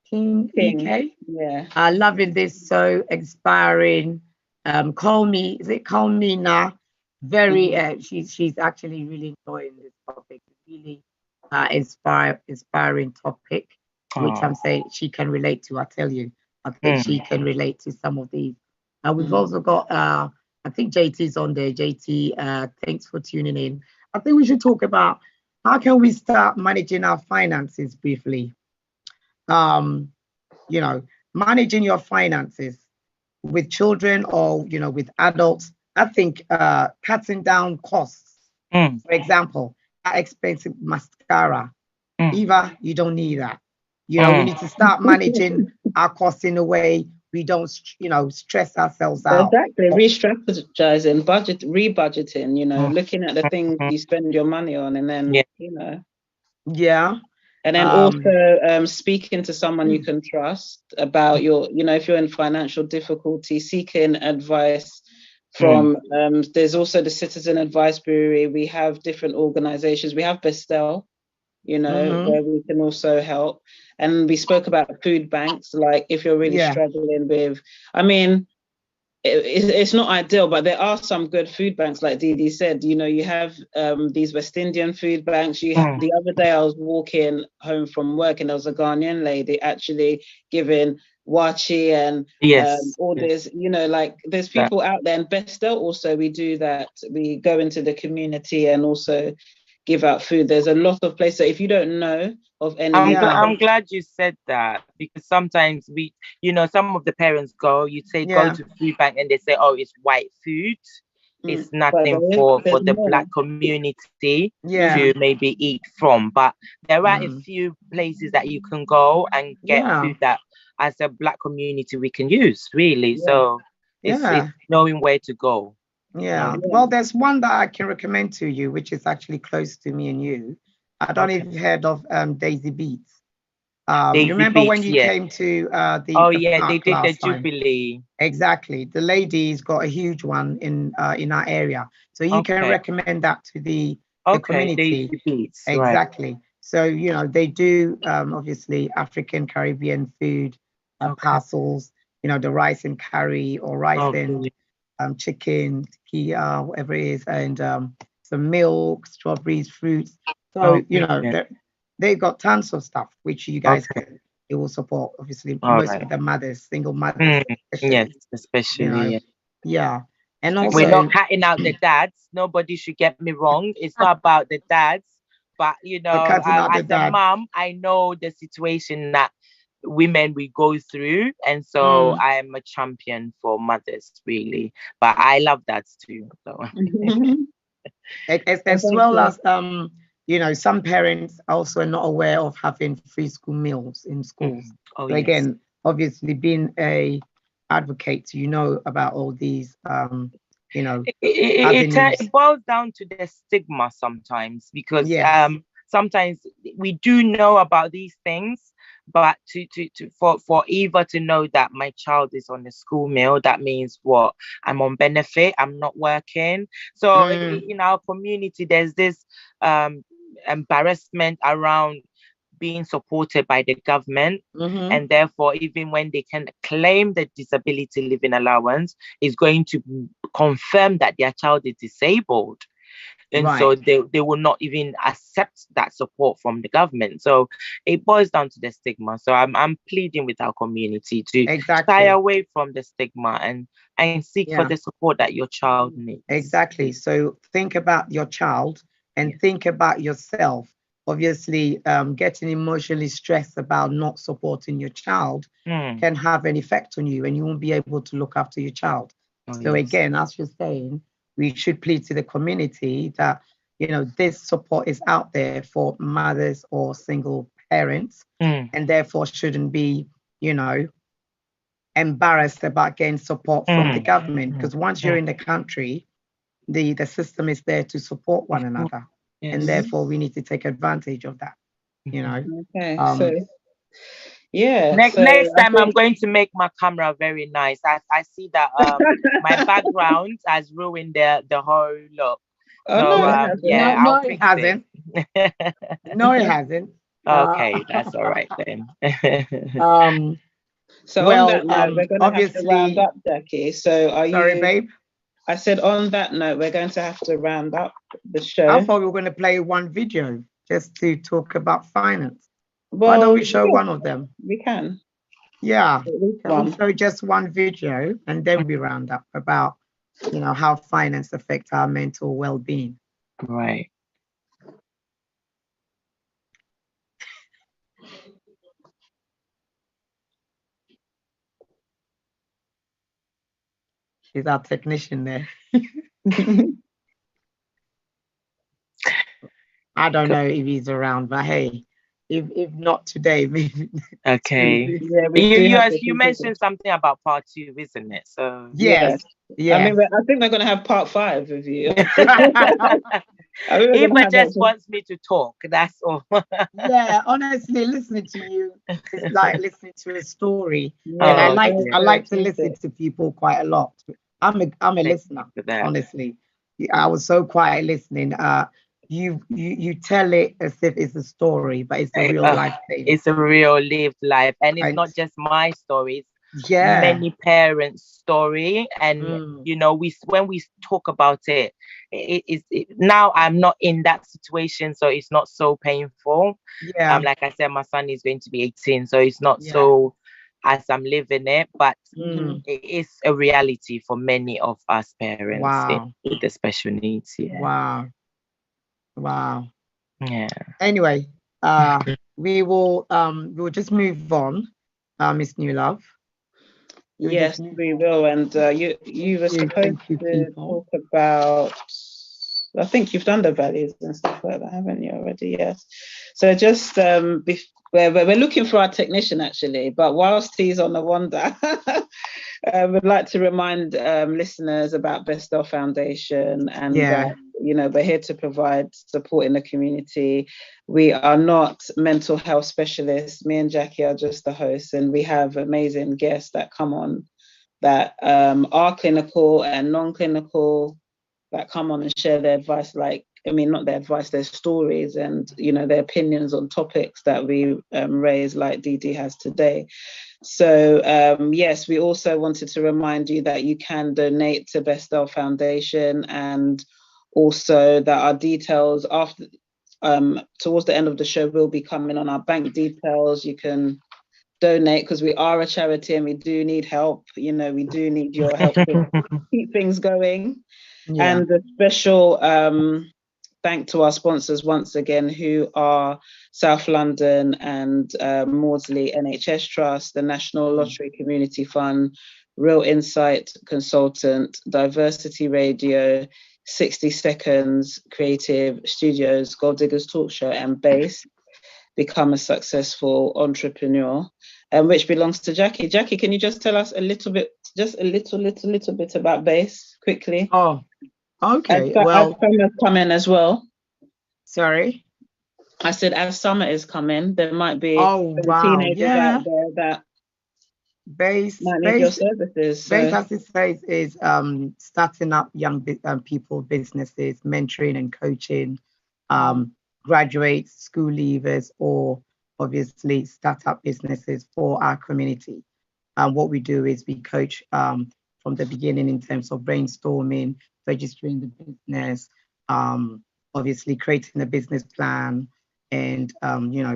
King UK? Yeah. Loving this, so inspiring. Call me Na. Very she's actually really enjoying this topic. Really inspiring topic, which I'm saying she can relate to. I tell you, I think she can relate to some of these. We've also got I think JT's on there. JT, thanks for tuning in. I think we should talk about how can we start managing our finances briefly. Managing your finances with children or with adults. I think cutting down costs. For example, that expensive mascara. Eva, you don't need that. We need to start managing our costs in a way we don't, stress ourselves out. Exactly. Re-strategizing, rebudgeting, looking at the things you spend your money on, and then, Yeah. And then also speaking to someone you can trust about your, if you're in financial difficulty, seeking advice from, there's also the Citizen Advice Bureau. We have different organizations. We have Bestel, where we can also help. And we spoke about food banks, like if you're really struggling with, I mean, it's not ideal, but there are some good food banks, like Dee Dee said. You have these West Indian food banks. The other day I was walking home from work and there was a Ghanaian lady actually giving wachi and all this, like there's people out there. And Bestel also, we do that. We go into the community and also give out food. There's a lot of places. So if you don't know of any, I'm glad you said that, because sometimes we, some of the parents go to food bank and they say, oh, it's white food. It's nothing for the Black community to maybe eat from. But there are a few places that you can go and get food that as a Black community we can use, really. So it's knowing where to go. Yeah. Well, there's one that I can recommend to you, which is actually close to me and you. I don't know if you've heard of Daisy Beats. You remember when you came to the they did the Jubilee. Exactly. The lady's got a huge one in our area. So you can recommend that to the community. Daisy Beats, exactly. Right. So, they do obviously African Caribbean food parcels, the rice and curry or rice and chicken, tikka, whatever it is, and some milk, strawberries, fruits. So, they've got tons of stuff which you guys can. It will support, obviously, most of the mothers, single mothers. Especially. Yeah. And also, we're not cutting out the dads. Nobody should get me wrong. It's not about the dads, but as a mom, I know the situation that women we go through, and so I am a champion for mothers, really. But I love dads too. So. as well as some parents also are not aware of having free school meals in schools. Again, obviously being a advocate, about all these it boils down to the stigma sometimes, because sometimes we do know about these things, but for Eva to know that my child is on a school meal, that means what? I'm on benefit, I'm not working. So in our community, there's this embarrassment around being supported by the government, and therefore even when they can claim the disability living allowance, is going to confirm that their child is disabled. And so they will not even accept that support from the government. So it boils down to the stigma. So I'm pleading with our community to stay away from the stigma and seek for the support that your child needs. Exactly. So think about your child and think about yourself. Obviously, getting emotionally stressed about not supporting your child can have an effect on you, and you won't be able to look after your child. Again, as you're saying, we should plead to the community that, this support is out there for mothers or single parents, and therefore shouldn't be, embarrassed about getting support from the government. Because once you're in the country, the system is there to support one another. And therefore we need to take advantage of that, Okay. Next time I'm going to make my camera very nice. I see that my background has ruined the whole look. No, it hasn't. No, it hasn't. Okay, that's all right then. So on that note, we're going to have to round up, Jacqui. So sorry, babe? I said on that note, we're going to have to round up the show. I thought we were going to play one video just to talk about finance. Why don't we show one of them? We can. Yeah. We'll show just one video and then we round up about, how finance affects our mental well-being. Right. She's our technician there. I don't know if he's around, but hey, if not today, maybe. Okay. You mentioned something about part 2, isn't it? So yes. I mean, I think we're going to have part 5 of you. Eva just wants me to talk. That's all. Yeah, honestly, listening to you is like listening to a story. Yeah, And I yeah. like to listen to people quite a lot. I'm a Thank listener, you for that. honestly. I was so quiet listening. You tell it as if it's a story, but it's a real life thing. It's a real lived life, and it's And not just my story. It's yeah, many parents' story, and you know, when we talk about it, now I'm not in that situation, so it's not so painful. yeah, Like I said, my son is going to be 18, so it's not yeah. so as I'm living it, but Mm. it is a reality for many of us parents Wow, with the special needs. Yeah, wow, wow. yeah. Anyway, we'll just move on, Miss Newlove. Yes, we will. And you were supposed to people. talk about, I think you've done the values and stuff like that, haven't you already? Yes. So just we're looking for our technician actually, but whilst he's on the wander, we'd like to remind listeners about Bestel Foundation and you know, we're here to provide support in the community. We are not mental health specialists. Me and Jacqui are just the hosts, and we have amazing guests that come on that are clinical and non-clinical, that come on and share their advice, not their advice, their stories and, you know, their opinions on topics that we raise, like Dee Dee has today. So yes, we also wanted to remind you that you can donate to Bestel Foundation, and also that our details after towards the end of the show will be coming on our bank details. You can donate because we are a charity and we do need help. You know, we do need your help to keep things going. Yeah. And a special thank to our sponsors once again, who are South London and Maudsley NHS Trust, the National Lottery Community Fund, Real Insight Consultant, Diversity Radio, 60 Seconds Creative Studios, Gold Diggers Talk Show, and Base, Become a Successful Entrepreneur, which belongs to Jacqui. Jacqui, can you just tell us a little bit, just a little bit about Base quickly? Oh, okay. As summer's coming as well. Sorry? I said, as summer is coming, there might be teenagers out there that might need your services. So. Base, as it says, is starting up young people businesses, mentoring and coaching, graduates, school leavers, or obviously startup businesses for our community. What we do is we coach from the beginning in terms of brainstorming, registering the business, obviously creating a business plan, and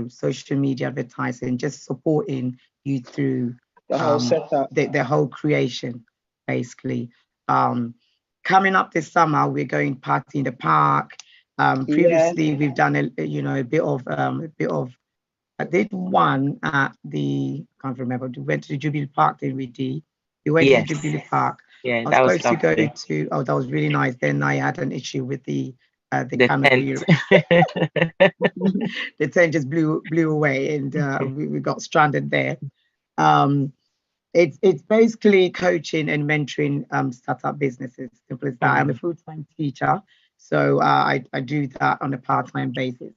social media advertising, just supporting you through the whole setup, the whole creation, basically. Coming up this summer, we're going party in the park. Previously, we've done a bit of I did one at the, I can't remember, we went to the Jubilee Park, did we, Dee? We went to the Jubilee Park. Yeah, I was supposed to go to, that was really nice. Then I had an issue with the canopy. The tent just blew away, and we got stranded there. It's basically coaching and mentoring startup businesses, simple as that. I'm a full-time teacher, so I do that on a part-time basis.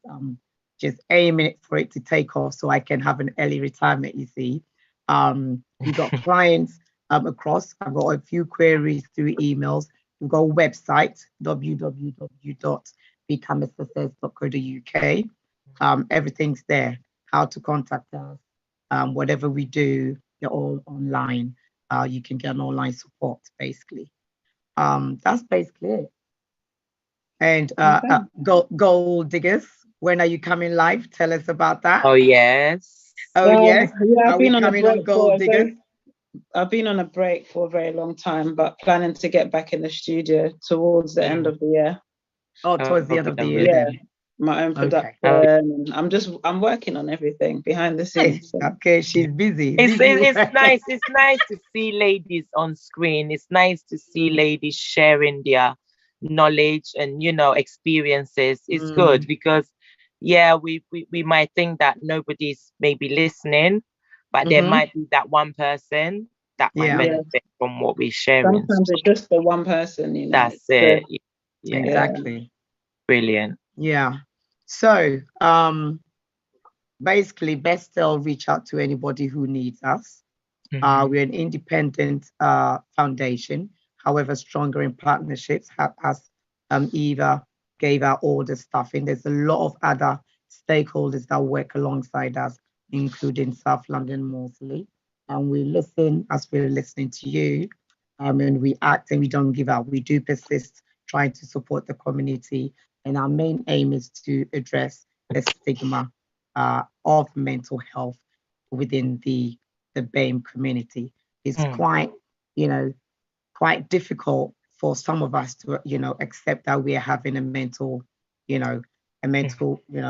Just aiming for it to take off so I can have an early retirement, you see. We've got clients across. I've got a few queries through emails. We've got a website, www.becomeasuccess.co.uk. Everything's there, how to contact us, whatever we do, they're all online. You can get an online support, basically. That's basically it. And Gold Diggers, when are you coming live? Tell us about that. Oh, yes. Yeah, I've been on a break I've been on a break for a very long time, but planning to get back in the studio towards the end of the year. Oh, towards the end of the year, then. My own production. I'm working on everything behind the scenes. So. Okay, she's busy. It's nice. It's nice to see ladies on screen. It's nice to see ladies sharing their knowledge and experiences. It's good because we might think that nobody's maybe listening, but there might be that one person that might benefit from what we're sharing. Sometimes it's just the one person, That's it. Exactly. Brilliant. Yeah. So basically, best still reach out to anybody who needs us. We're an independent foundation, however, stronger in partnerships, as Eva gave out all the stuff. And there's a lot of other stakeholders that work alongside us, including South London mostly. And we listen as we're listening to you. And we act and we don't give up. We do persist, trying to support the community. And our main aim is to address the stigma of mental health within the BAME community. It's quite, quite difficult for some of us to, accept that we are having a mental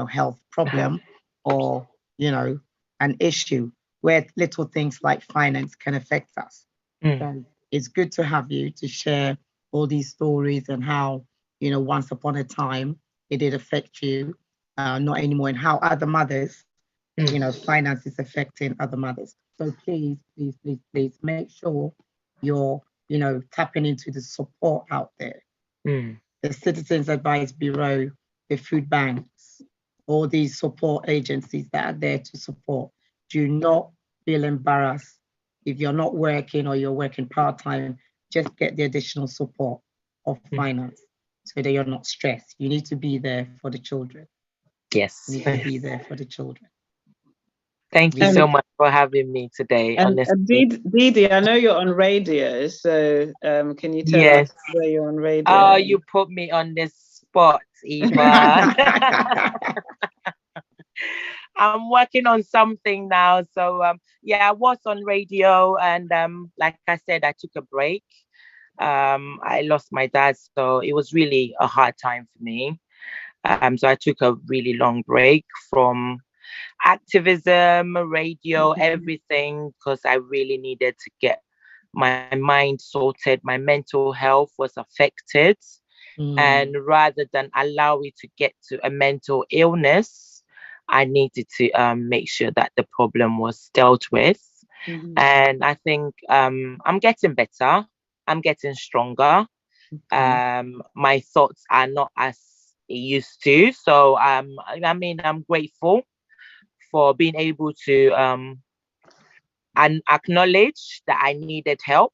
health problem or, an issue where little things like finance can affect us. So it's good to have you to share all these stories and how, once upon a time it did affect you, not anymore, and how other mothers, finance is affecting other mothers. So please, please, please, please make sure you're, tapping into the support out there. The Citizens Advice Bureau, the food banks, all these support agencies that are there to support. Do not feel embarrassed. If you're not working or you're working part-time, just get the additional support of finance so that you're not stressed. You need to be there for the children. Yes. You need to be there for the children. Thank you so much for having me today. And Dee Dee, I know you're on radio, so can you tell us where you're on radio? Oh, you put me on the spot, Eva. I'm working on something now. So I was on radio, and like I said, I took a break. I lost my dad, so it was really a hard time for me. So I took a really long break from activism, radio, everything, because I really needed to get my mind sorted. My mental health was affected. And rather than allow it to get to a mental illness, I needed to make sure that the problem was dealt with. And I think I'm getting better. I'm getting stronger. My thoughts are not as it used to. So I'm grateful for being able to and acknowledge that I needed help,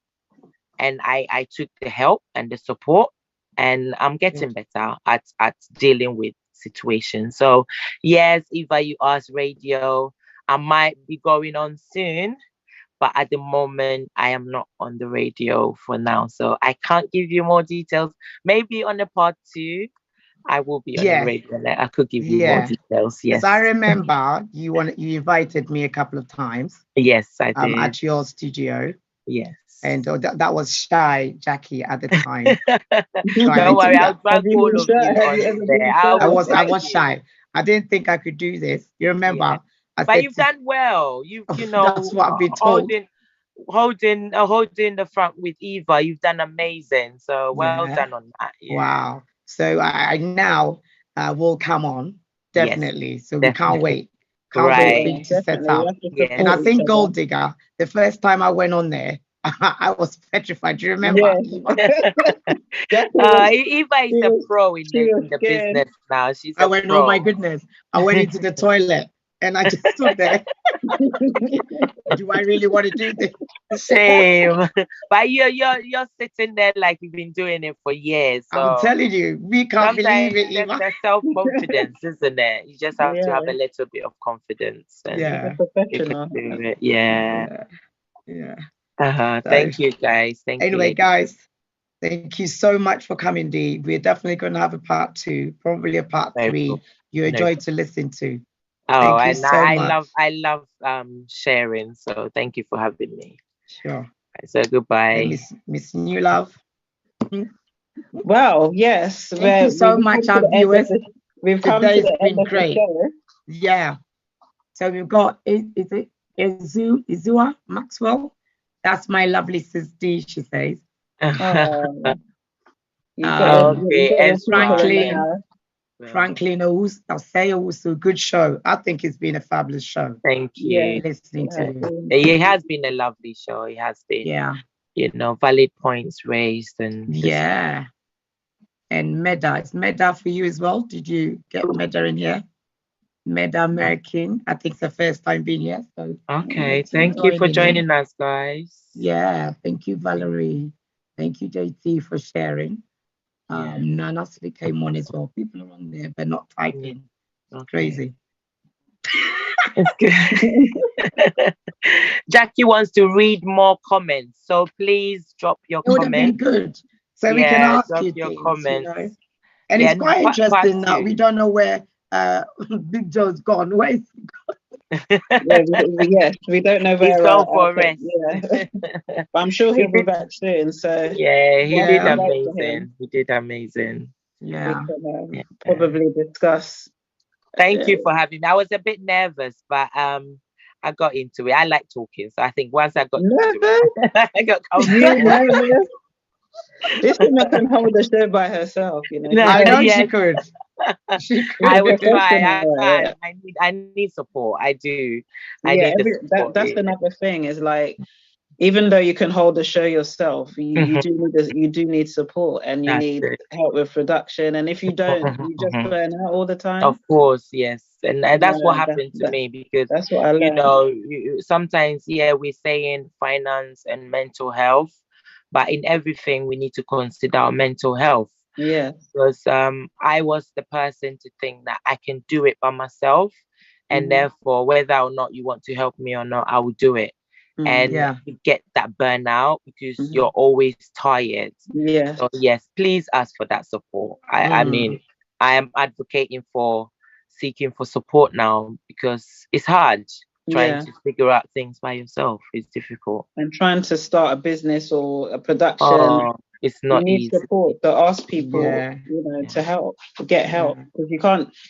and I took the help and the support, and I'm getting better at dealing with situations. So yes, Eva, you asked radio, I might be going on soon, but at the moment I am not on the radio for now, so I can't give you more details. Maybe on the part 2 I will be on the radio. I could give you more details. Yes, I remember you invited me a couple of times. Yes, I did. At your studio. Yes. And that was shy Jacqui at the time. Don't worry, I'll drag all of you on there. I was shy. I didn't think I could do this. You remember? But you've done well. You know, that's what I've been told. Holding the front with Eva, you've done amazing. So well done on that. Yeah. Wow. So I now will come on, definitely. So we can't wait. Can't wait for you to set up. And I think Gold Digger, the first time I went on there, I was petrified. Do you remember? Eva is a pro in the business now. I went, oh my goodness. I went into the toilet and I just stood there. Do I really want to do this? Same. But you're sitting there like you've been doing it for years. So I'm telling you, we can't believe it, Eva. There's self-confidence, isn't it? You just have to have a little bit of confidence. And you can do it. Yeah. Thank you, guys. Anyway, guys, thank you so much for coming, Dee. We're definitely going to have a part 2, probably a part 3 you enjoy to listen to. Oh, and so I love sharing. So thank you for having me. Sure. So goodbye. Miss Newlove. Well, yes. Thank you so much, our viewers. We've come to the end of the show. Yeah. So we've got, is it Izua Maxwell? That's my lovely sis Dee, she says. Okay. And Franklin also good show. I think it's been a fabulous show. Thank you. Listening to you. It has been a lovely show. It has been, valid points raised and and Meda. Is Meda for you as well? Did you get Meda in here? Meda American. I think it's the first time being here. So okay, thank you for joining us, guys. Yeah, thank you, Valerie. Thank you, JT, for sharing. Nana came on as well. People are on there, but not typing. Okay. Crazy. It's good. Jacqui wants to read more comments, so please drop your It would have been comments. good, so we can ask drop you your things, comments. you know. And it's quite interesting that we don't know where Big Joe's gone. Where is he gone? Yes, we don't know where. He's gone for rest. Yeah. But I'm sure he'll be back soon. So yeah, he did amazing. He did amazing. Yeah, we can probably discuss. Thank you for having me. I was a bit nervous, but I got into it. I like talking, so I think once I got into it, I got comfortable. This woman can hold the show by herself, you know. I know she could. I will try. I need support. I do. I need the support. That's another thing. Is like, even though you can hold the show yourself, you do need support, and you need help with production. And if you don't, you just burn out all the time. Of course, yes, and that's what happened to me, because that's what I learned. You know, sometimes we're saying finance and mental health, but in everything we need to consider our mental health. Yeah, because I was the person to think that I can do it by myself, and therefore whether or not you want to help me or not, I will do it. And you get that burnout because you're always tired. Yeah. So yes, please ask for that support. I mean, I am advocating for seeking for support now, because it's hard trying to figure out things by yourself. It's difficult. And trying to start a business or a production, it's not easy. You need support to ask people, to help, to get help, because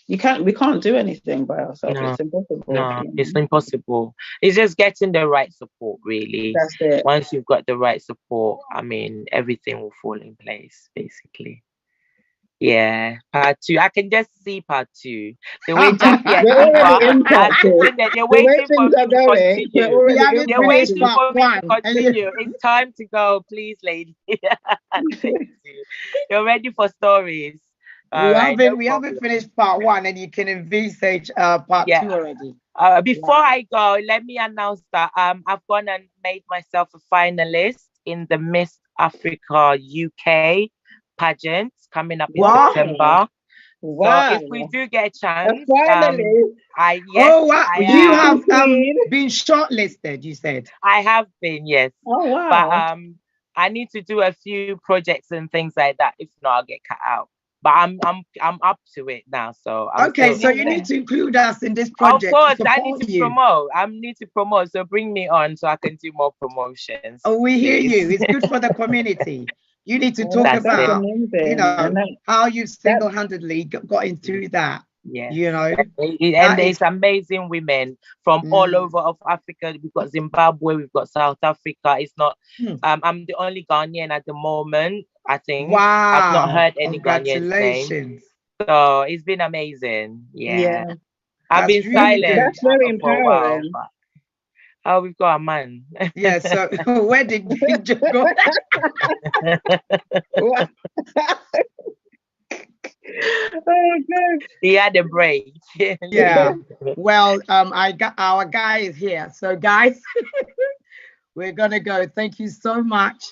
we can't do anything by ourselves. It's impossible. No, it's impossible. It's just getting the right support, really. That's it. Once you've got the right support, I mean, everything will fall in place, basically. Yeah, part 2. I can just see part 2. The way Jacqui and they're waiting for me to continue. They're waiting for me to continue. It's time to go, please, lady. You're ready for stories. We haven't finished part 1, and you can envisage part 2 already. Before I go, let me announce that I've gone and made myself a finalist in the Miss Africa UK pageant coming up in September. Wow. So if we do get a chance, you have been shortlisted, you said. I have been, yes. Oh wow. But I need to do a few projects and things like that. If not, I'll get cut out. But I'm up to it now. So so you need to include us in this project. Of course, I need to promote. I need to promote. So bring me on so I can do more promotions. Oh, we hear you. It's good for the community. You need to talk about, how you single-handedly got into that. Yeah, and there's amazing women from all over of Africa. We've got Zimbabwe, we've got South Africa. It's not. I'm the only Ghanaian at the moment, I think. Wow! I've not heard any Ghanaian names. So it's been amazing. Yeah. I've been really silent. Good. That's very empowering. We've got a man. Yeah. So where did you go? Oh God. He had a break. Yeah. Well, our guy is here. So guys, we're gonna go. Thank you so much.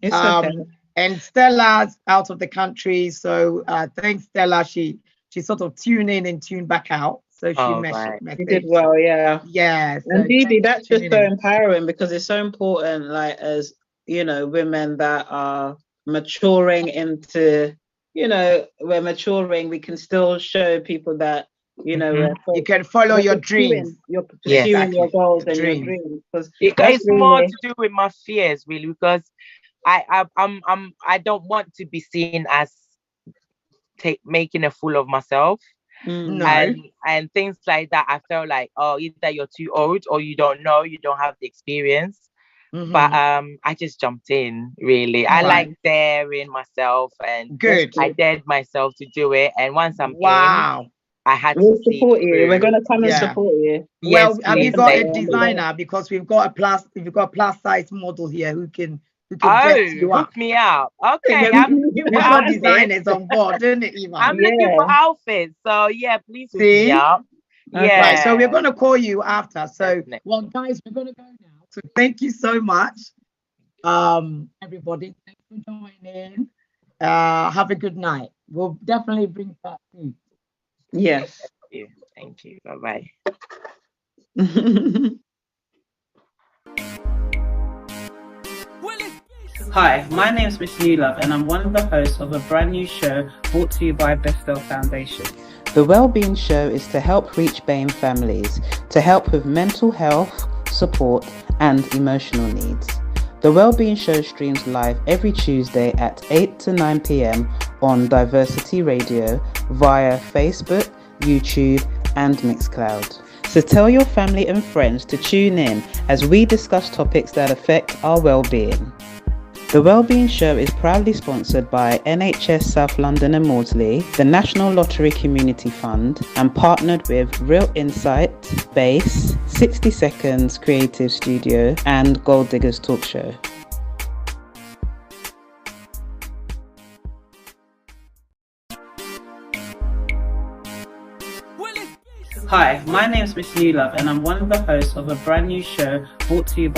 It's okay. And Stella's out of the country, so thanks, Stella. She sort of tuned in and tuned back out. So she messaged. She did well, yeah. Yeah. So and Dee Dee, that's just so empowering, because it's so important, like, as women that are maturing into, we're maturing, we can still show people that, you can follow your dreams. You're pursuing your goals and your dreams. It's more to do with my fears, really, because I don't want to be seen as making a fool of myself. And things like that. I felt like, either you're too old or you don't know, you don't have the experience. But I just jumped in, really. I like daring myself, and I dared myself to do it. And once I'm in, I had to support you. We're gonna come and support you. Well, have you got a designer? Because we've got a plus size model here who can who can dress Oh, you up. hook me up. Okay, Yeah, I'm looking we've for got outfits. designers on board, don't it, Eva? I'm looking for outfits. So yeah, please hook me See? up. Yeah. Right, so we're going to call you after. So, Definitely. well, guys, we're going to go now. So thank you so much, everybody. Thanks for joining. Have a good night. We'll definitely bring that soon. Yes. Thank you. Bye-bye. Hi, my name's Miss Newlove and I'm one of the hosts of a brand new show brought to you by Bestel Foundation. The Wellbeing Show is to help reach BAME families, to help with mental health, support and emotional needs. The Wellbeing Show streams live every Tuesday at 8 to 9 p.m. on Diversity Radio via Facebook, YouTube and Mixcloud. So tell your family and friends to tune in as we discuss topics that affect our well-being. The Wellbeing Show is proudly sponsored by NHS South London and Maudsley, the National Lottery Community Fund, and partnered with Real Insight, Base, 60 Seconds Creative Studio, and Gold Diggers Talk Show. Hi, my name's Miss Newlove and I'm one of the hosts of a brand new show brought to you by